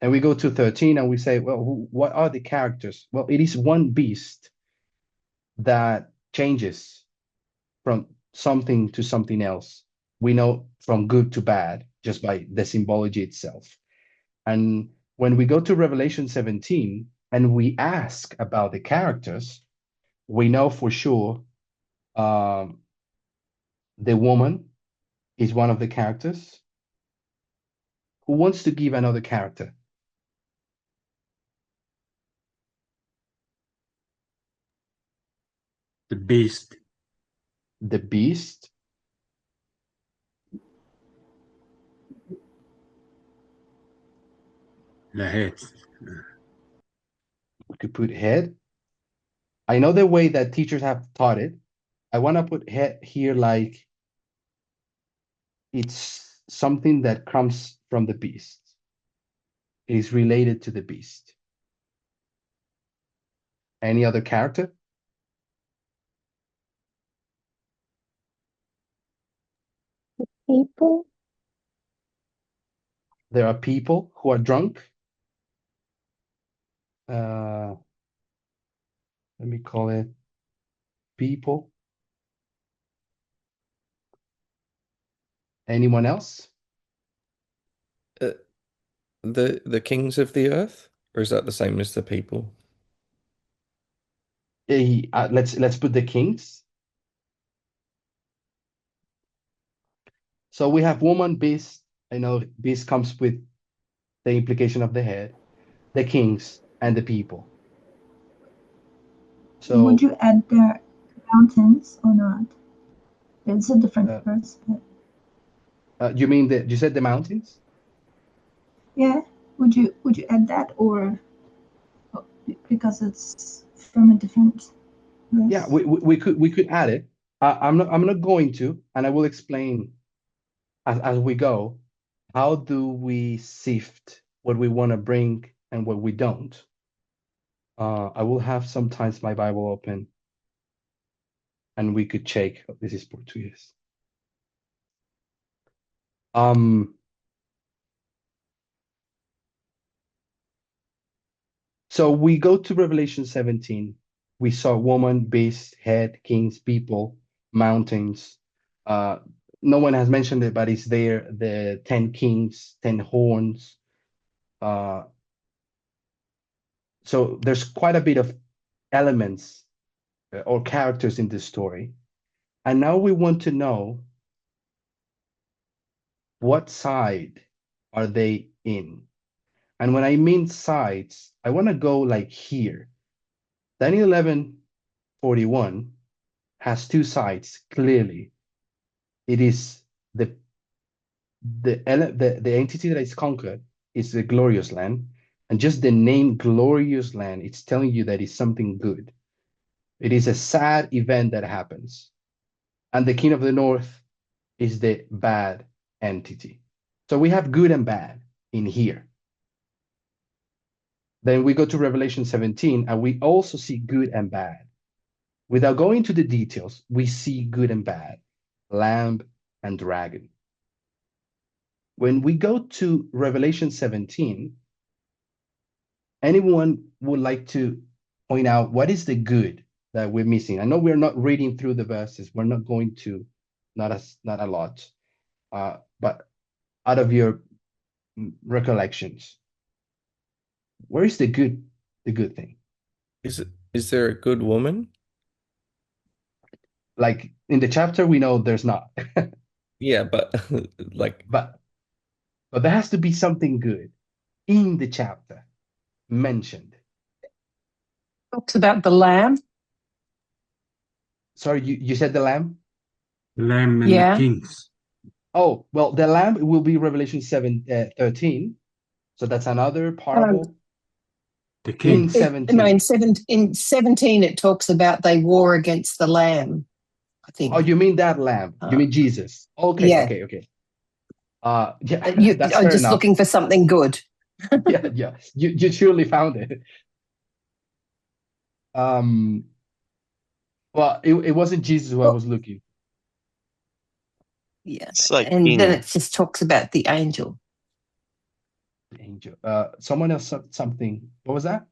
And we go to 13 and we say, well, what are the characters? Well, it is one beast that changes from something to something else. We know from good to bad just by the symbology itself. And when we go to Revelation 17 and we ask about the characters, we know for sure the woman is one of the characters. Who wants to give another character? The beast. The beast. The head. We could put head. I know the way that teachers have taught it. I want to put head here like it's something that comes from the beast. It is related to the beast. Any other character? People. There are people who are drunk. let me call it people. Anyone else? The kings of the earth, or is that the same as the people? Let's put the kings. So we have woman, beast. I know beast comes with the implication of the head, the kings, and the people. So would you add the mountains or not? It's a different verse, but you mean you said the mountains? yeah. Would you add that, or because it's from a different verse? Yeah, we could add it. I'm not going to, and I will explain as we go. How do we sift what we want to bring and what we don't? I will have sometimes my Bible open, and we could check. This is Portuguese. So we go to Revelation 17. We saw woman, beast, head, kings, people, mountains. No one has mentioned it, but it's there. The 10 kings, 10 horns. So there's quite a bit of elements or characters in this story. And now we want to know what side are they in? And when I mean sides, I want to go like here. Daniel 11:41 has two sides clearly. It is the entity that is conquered is the glorious land, and just the name glorious land, it's telling you that it's something good. It is a sad event that happens, and the king of the north is the bad entity. So we have good and bad in here. Then we go to Revelation 17, and we also see good and bad. Without going into the details, we see good and bad, lamb and dragon. When we go to Revelation 17, anyone would like to point out what is the good that we're missing? I know we're not reading through the verses. We're not going to, not a lot, but out of your recollections, where is the good thing? Is there a good woman? Like in the chapter, we know there's not. Yeah, but like but there has to be something good in the chapter mentioned. Talks about the lamb. Sorry, you said the lamb? Lamb and Yeah. the kings. Oh, well, the lamb will be Revelation 13. So that's another parable. The In kings. 17. No, in 17 it talks about they war against the lamb, I think. Oh, you mean that lamb? You mean Jesus? Okay, yeah. okay. Yeah, that's I'm fair just enough. looking for something good. Yeah. You surely found it. Well, it wasn't Jesus who I was looking. Yeah. Say And king. then it just talks about the angel. The angel. Someone else said something. What was that?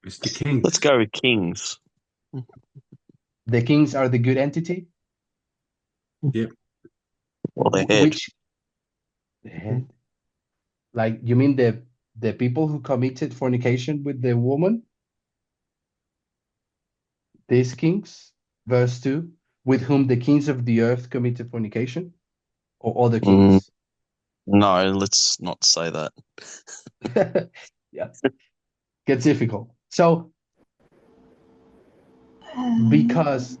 It's the kings. Let's go with kings. The kings are the good entity? Yep. Or the head. Which the head? Like you mean the people who committed fornication with the woman? These kings, verse 2, with whom the kings of the earth committed fornication? Or other kings? No, let's not say that. Yeah. Gets difficult. So because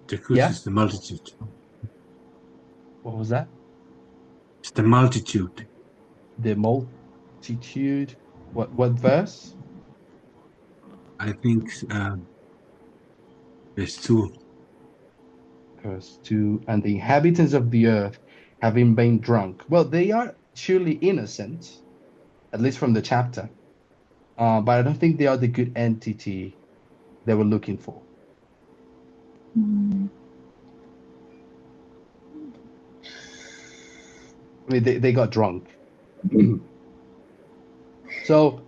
The good yeah, is the multitude. what was that? It's the multitude. The multitude. What verse? I think there's two. Verse 2, and the inhabitants of the earth having been drunk. Well, they are surely innocent, at least from the chapter. But I don't think they are the good entity they were looking for. I mean, they got drunk. So,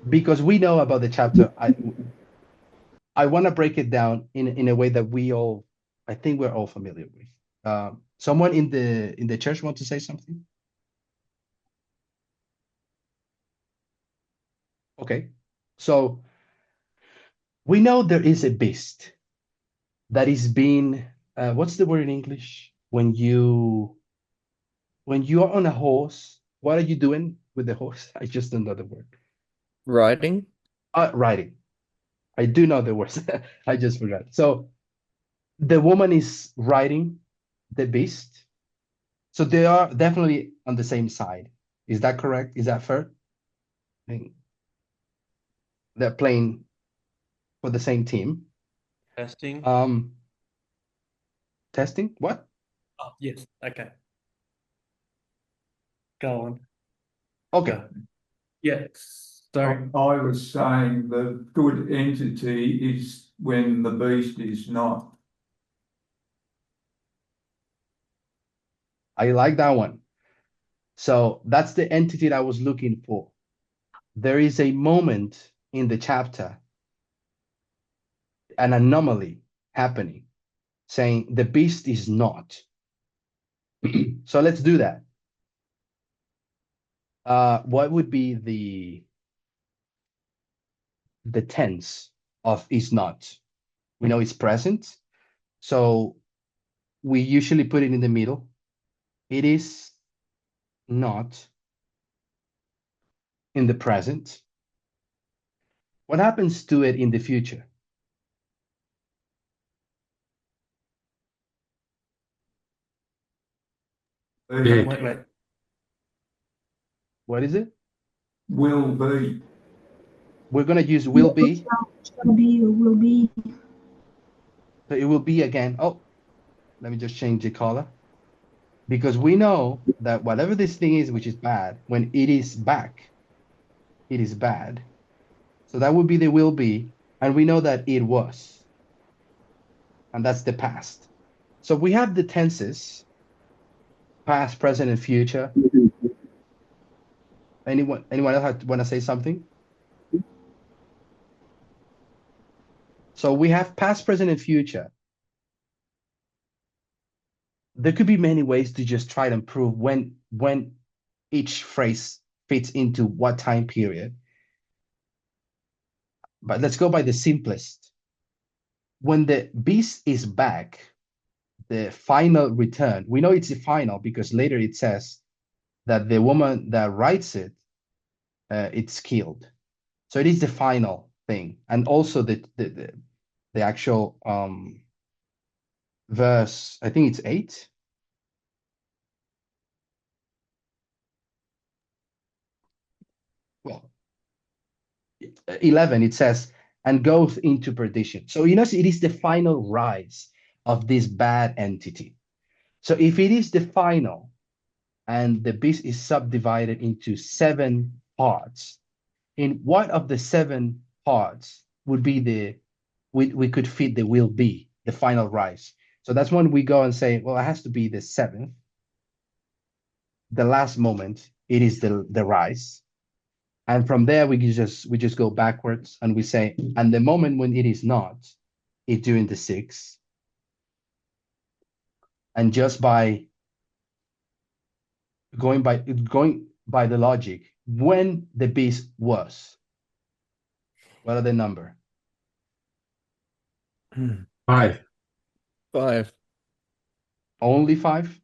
because we know about the chapter, I want to break it down in a way that I think we're all familiar with. Someone in the church want to say something? Okay, so we know there is a beast that is being what's the word in English when you are on a horse? What are you doing with the horse? I just don't know the word. Riding? Riding. I do know the words. I just forgot. So the woman is riding the beast. So they are definitely on the same side. Is that correct? Is that fair? I mean, they're playing for the same team. Testing. Testing? What? Oh, yes. Okay. Go on. Okay. Go. Yes. Sorry. I was saying the good entity is when the beast is not. I like that one. So that's the entity that I was looking for. There is a moment in the chapter, an anomaly happening, saying the beast is not. So let's do that. What would be the tense of is not? We know it's present, so we usually put it in the middle. It is not in the present. What happens to it in the future? Dead. Wait. What is it? Will be. We're going to use will be. Shall be or will be. So it will be again. Oh, let me just change the color. Because we know that whatever this thing is, which is bad, when it is back, it is bad. So that would be the will be. And we know that it was. And that's the past. So we have the tenses, past, present, and future. Anyone else want to say something? So we have past, present, and future. There could be many ways to just try to prove when each phrase fits into what time period. But let's go by the simplest. When the beast is back, the final return, we know it's the final because later it says that the woman that writes it, it's killed. So it is the final thing. And also the actual verse, I think it's 8. Well, 11, it says, and goes into perdition. So, it is the final rise of this bad entity. So if it is the final and the beast is subdivided into 7 parts, in what of the 7 parts would be we could fit the will be, the final rise? So that's when we go and say, well, it has to be the 7th. The last moment, it is the rise. And from there, we just go backwards and we say, and the moment when it is not, it's during the 6th. And just by going by the logic, when the beast was, what are the number? 5. 5. Only 5?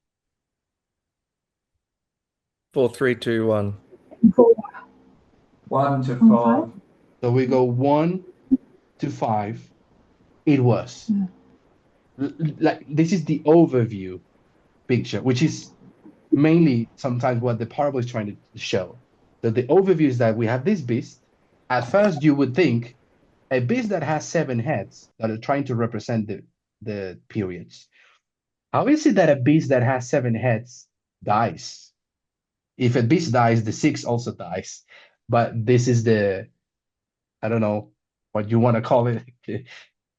4, 3, 2, 1. 1 to 5. So we go 1 to 5. It was. Like this is the overview picture, which is mainly sometimes what the parable is trying to show. That the overview is that we have this beast. At first, you would think a beast that has 7 heads that are trying to represent the periods. How is it that a beast that has 7 heads dies? If a beast dies, the 6 also dies. But this is I don't know what you want to call it,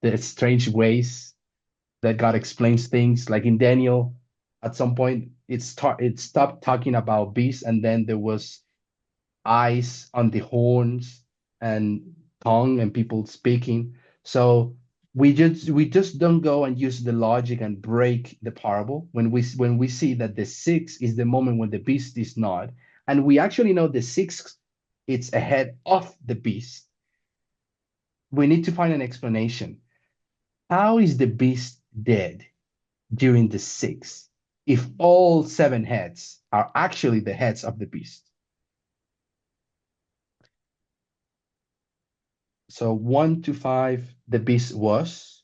the strange ways that God explains things. Like in Daniel, at some point, it stopped talking about beasts, and then there was eyes on the horns and tongue and people speaking. So we just don't go and use the logic and break the parable when we see that the 6 is the moment when the beast is not, and we actually know the 6 it's ahead of the beast. We need to find an explanation. How is the beast dead during the 6 if all 7 heads are actually the heads of the beast? So 1 to 5, the beast was.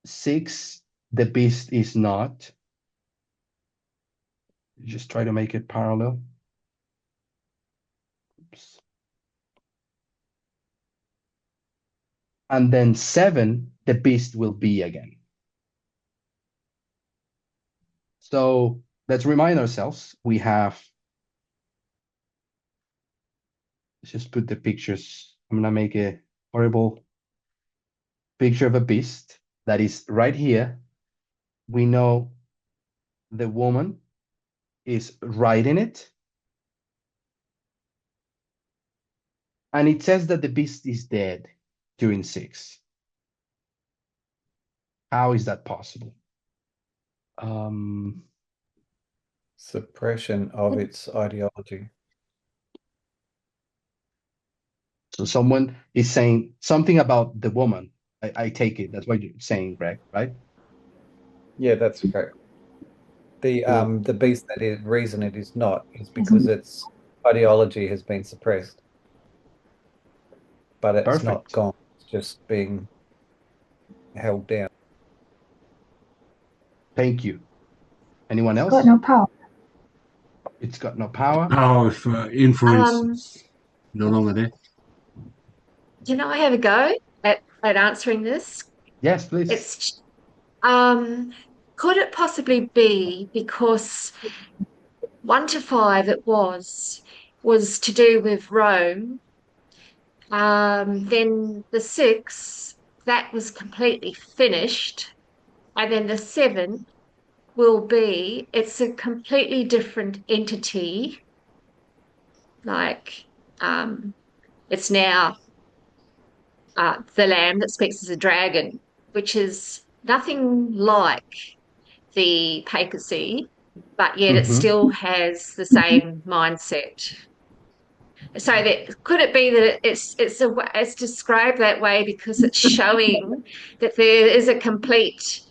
6, the beast is not. Just try to make it parallel. Oops. And then 7, the beast will be again. So let's remind ourselves, we have, let's just put the pictures. I'm gonna make a horrible picture of a beast that is right here. We know the woman is riding it. And it says that the beast is dead during 6. How is that possible? Suppression of its ideology. So someone is saying something about the woman. I take it. That's what you're saying, Greg, right? Yeah, that's correct. The beast that is reason it is not is because its ideology has been suppressed. But it's not Perfect. gone. It's just being held down. Thank you. Anyone It's else? got no power. It's got no power. Power of influence is no longer there. Can I have a go at answering this? Yes, please. It's could it possibly be because 1 to 5 it was to do with Rome. Then the 6, that was completely finished. And then the 7 will be, it's a completely different entity. Like it's now the lamb that speaks as a dragon, which is nothing like the papacy, but yet it still has the same mindset. So that could it be that it's described that way because it's showing that there is a complete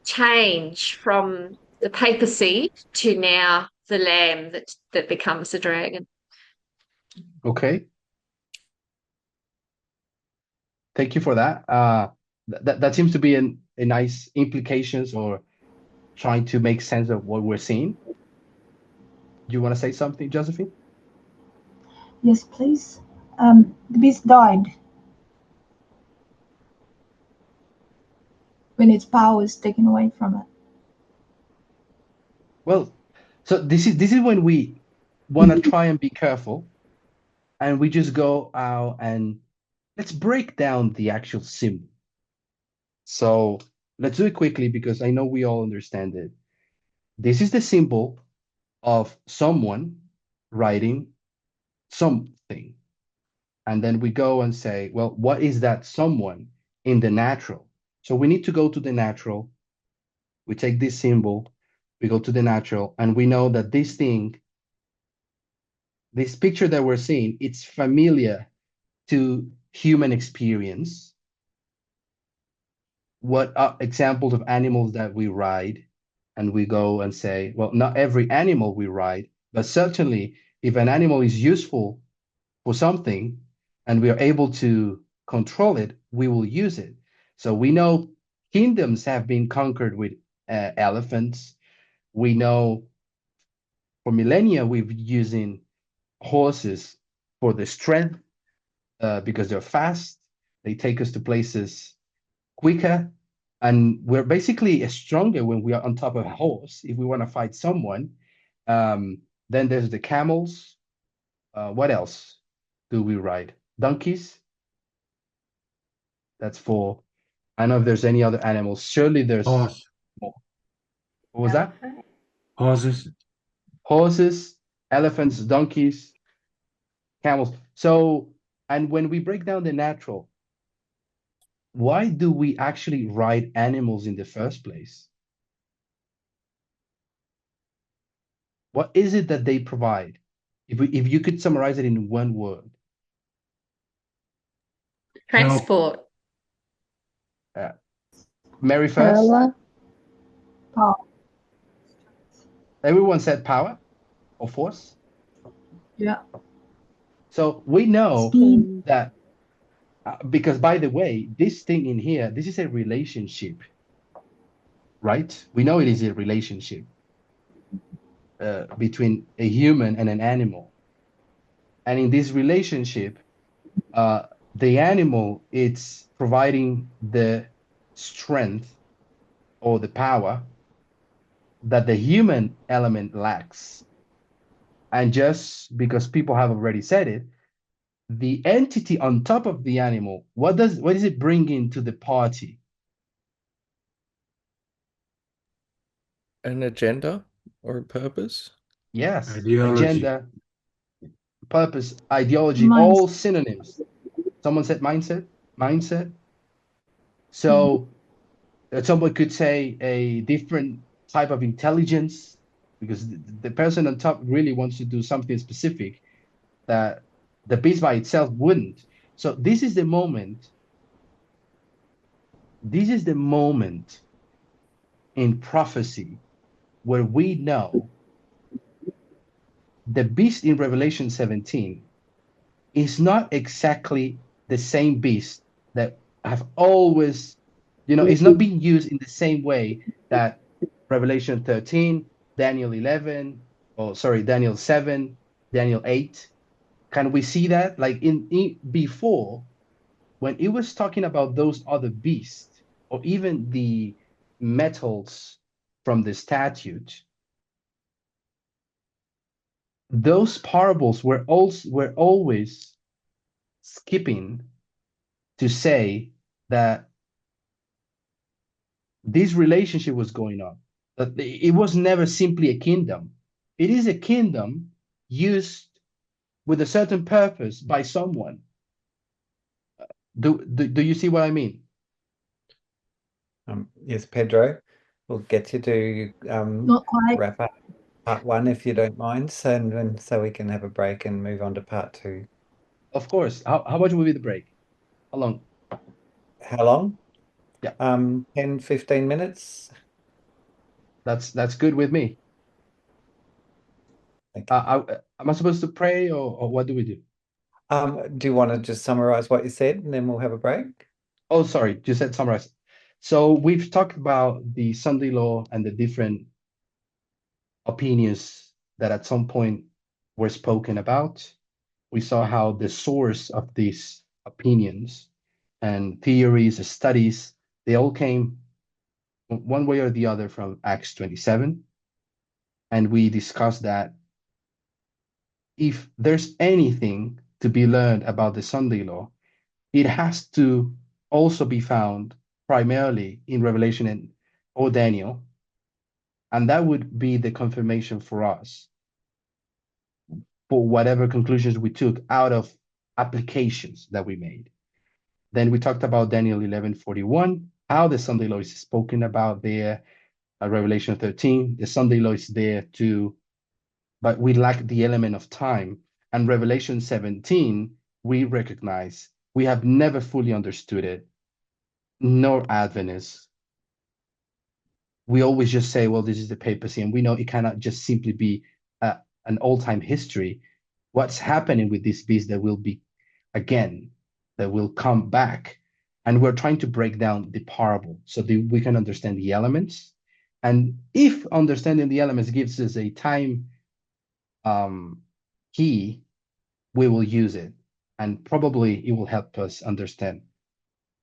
change from the papacy to now the lamb that becomes the dragon. Okay. Thank you for that. That seems to be a nice implications or trying to make sense of what we're seeing. Do you want to say something, Josephine? Yes, please. The beast died when its power is taken away from it. Well, so this is when we want to try and be careful, and we just go out and let's break down the actual symbol. So let's do it quickly because I know we all understand it. This is the symbol of someone writing something. And then we go and say, well, what is that someone in the natural? So we need to go to the natural. We take this symbol, we go to the natural, and we know that this thing, this picture that we're seeing, it's familiar to human experience. What are examples of animals that we ride? And we go and say, well, not every animal we ride, but certainly if an animal is useful for something and we are able to control it, we will use it. So we know kingdoms have been conquered with elephants. We know for millennia we've been using horses for the strength because they're fast. They take us to places quicker. And we're basically stronger when we are on top of a horse. If we want to fight someone, then there's the camels. What else do we ride? Donkeys. That's 4. I don't know if there's any other animals. Surely there's Horse. more. What was that? Horses. Horses, elephants, donkeys, camels. So And when we break down the natural, why do we actually ride animals in the first place? What is it that they provide? If you could summarize it in one word. Transport. Mary first. Power. Power. Everyone said power or force. Yeah. So we know Speed. that because, by the way, this thing in here, this is a relationship, right? We know it is a relationship between a human and an animal. And in this relationship, the animal, it's providing the strength or the power that the human element lacks. And just because people have already said it, the entity on top of the animal, what does it bring into the party? An agenda or a purpose? Yes, Ideology. agenda, purpose, ideology, Mindset. all synonyms. Someone said mindset. So someone could say a different type of intelligence, because the person on top really wants to do something specific that the beast by itself wouldn't. So this is the moment. This is the moment in prophecy where we know the beast in Revelation 17 is not exactly the same beast that have always, it's not being used in the same way that Revelation 13, Daniel 11, or sorry, Daniel 7, Daniel 8. Can we see that? Like in before, when it was talking about those other beasts, or even the metals from the statute, those parables were always skipping to say that this relationship was going on. That it was never simply a kingdom. It is a kingdom used with a certain purpose by someone. Do you see what I mean? Yes, Pedro, we'll get you to Not quite. wrap up part 1 if you don't mind, so we can have a break and move on to part 2. Of course. How much will be the break? How long? How long? Yeah. 10, 15 minutes. That's good with me. Thank you. Am I supposed to pray or what do we do? Do you want to just summarize what you said and then we'll have a break? Oh, sorry, you said summarize. So we've talked about the Sunday law and the different opinions that at some point were spoken about. We saw how the source of these opinions and theories, studies, they all came one way or the other from Acts 27. And we discussed that if there's anything to be learned about the Sunday law, it has to also be found primarily in Revelation and or Daniel, and that would be the confirmation for us for whatever conclusions we took out of applications that we made. Then we talked about Daniel 11:41, how the Sunday law is spoken about there. Revelation 13, the Sunday law is there too, but we lack the element of time. And Revelation 17, we recognize we have never fully understood it, nor Adventists. We always just say, well, this is the papacy, and we know it cannot just simply be an old-time history. What's happening with this beast that will be again, that will come back? And we're trying to break down the parable so that we can understand the elements. And if understanding the elements gives us a time key, we will use it. And probably it will help us understand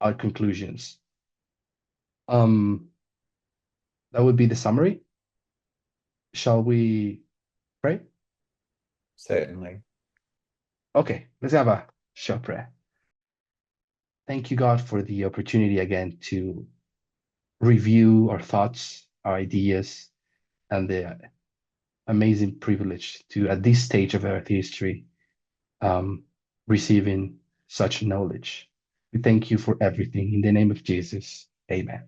our conclusions. That would be the summary. Shall we pray? Certainly. Okay, let's have a short prayer. Thank you, God, for the opportunity again to review our thoughts, our ideas, and the amazing privilege to, at this stage of Earth history, receiving such knowledge. We thank you for everything. In the name of Jesus, amen.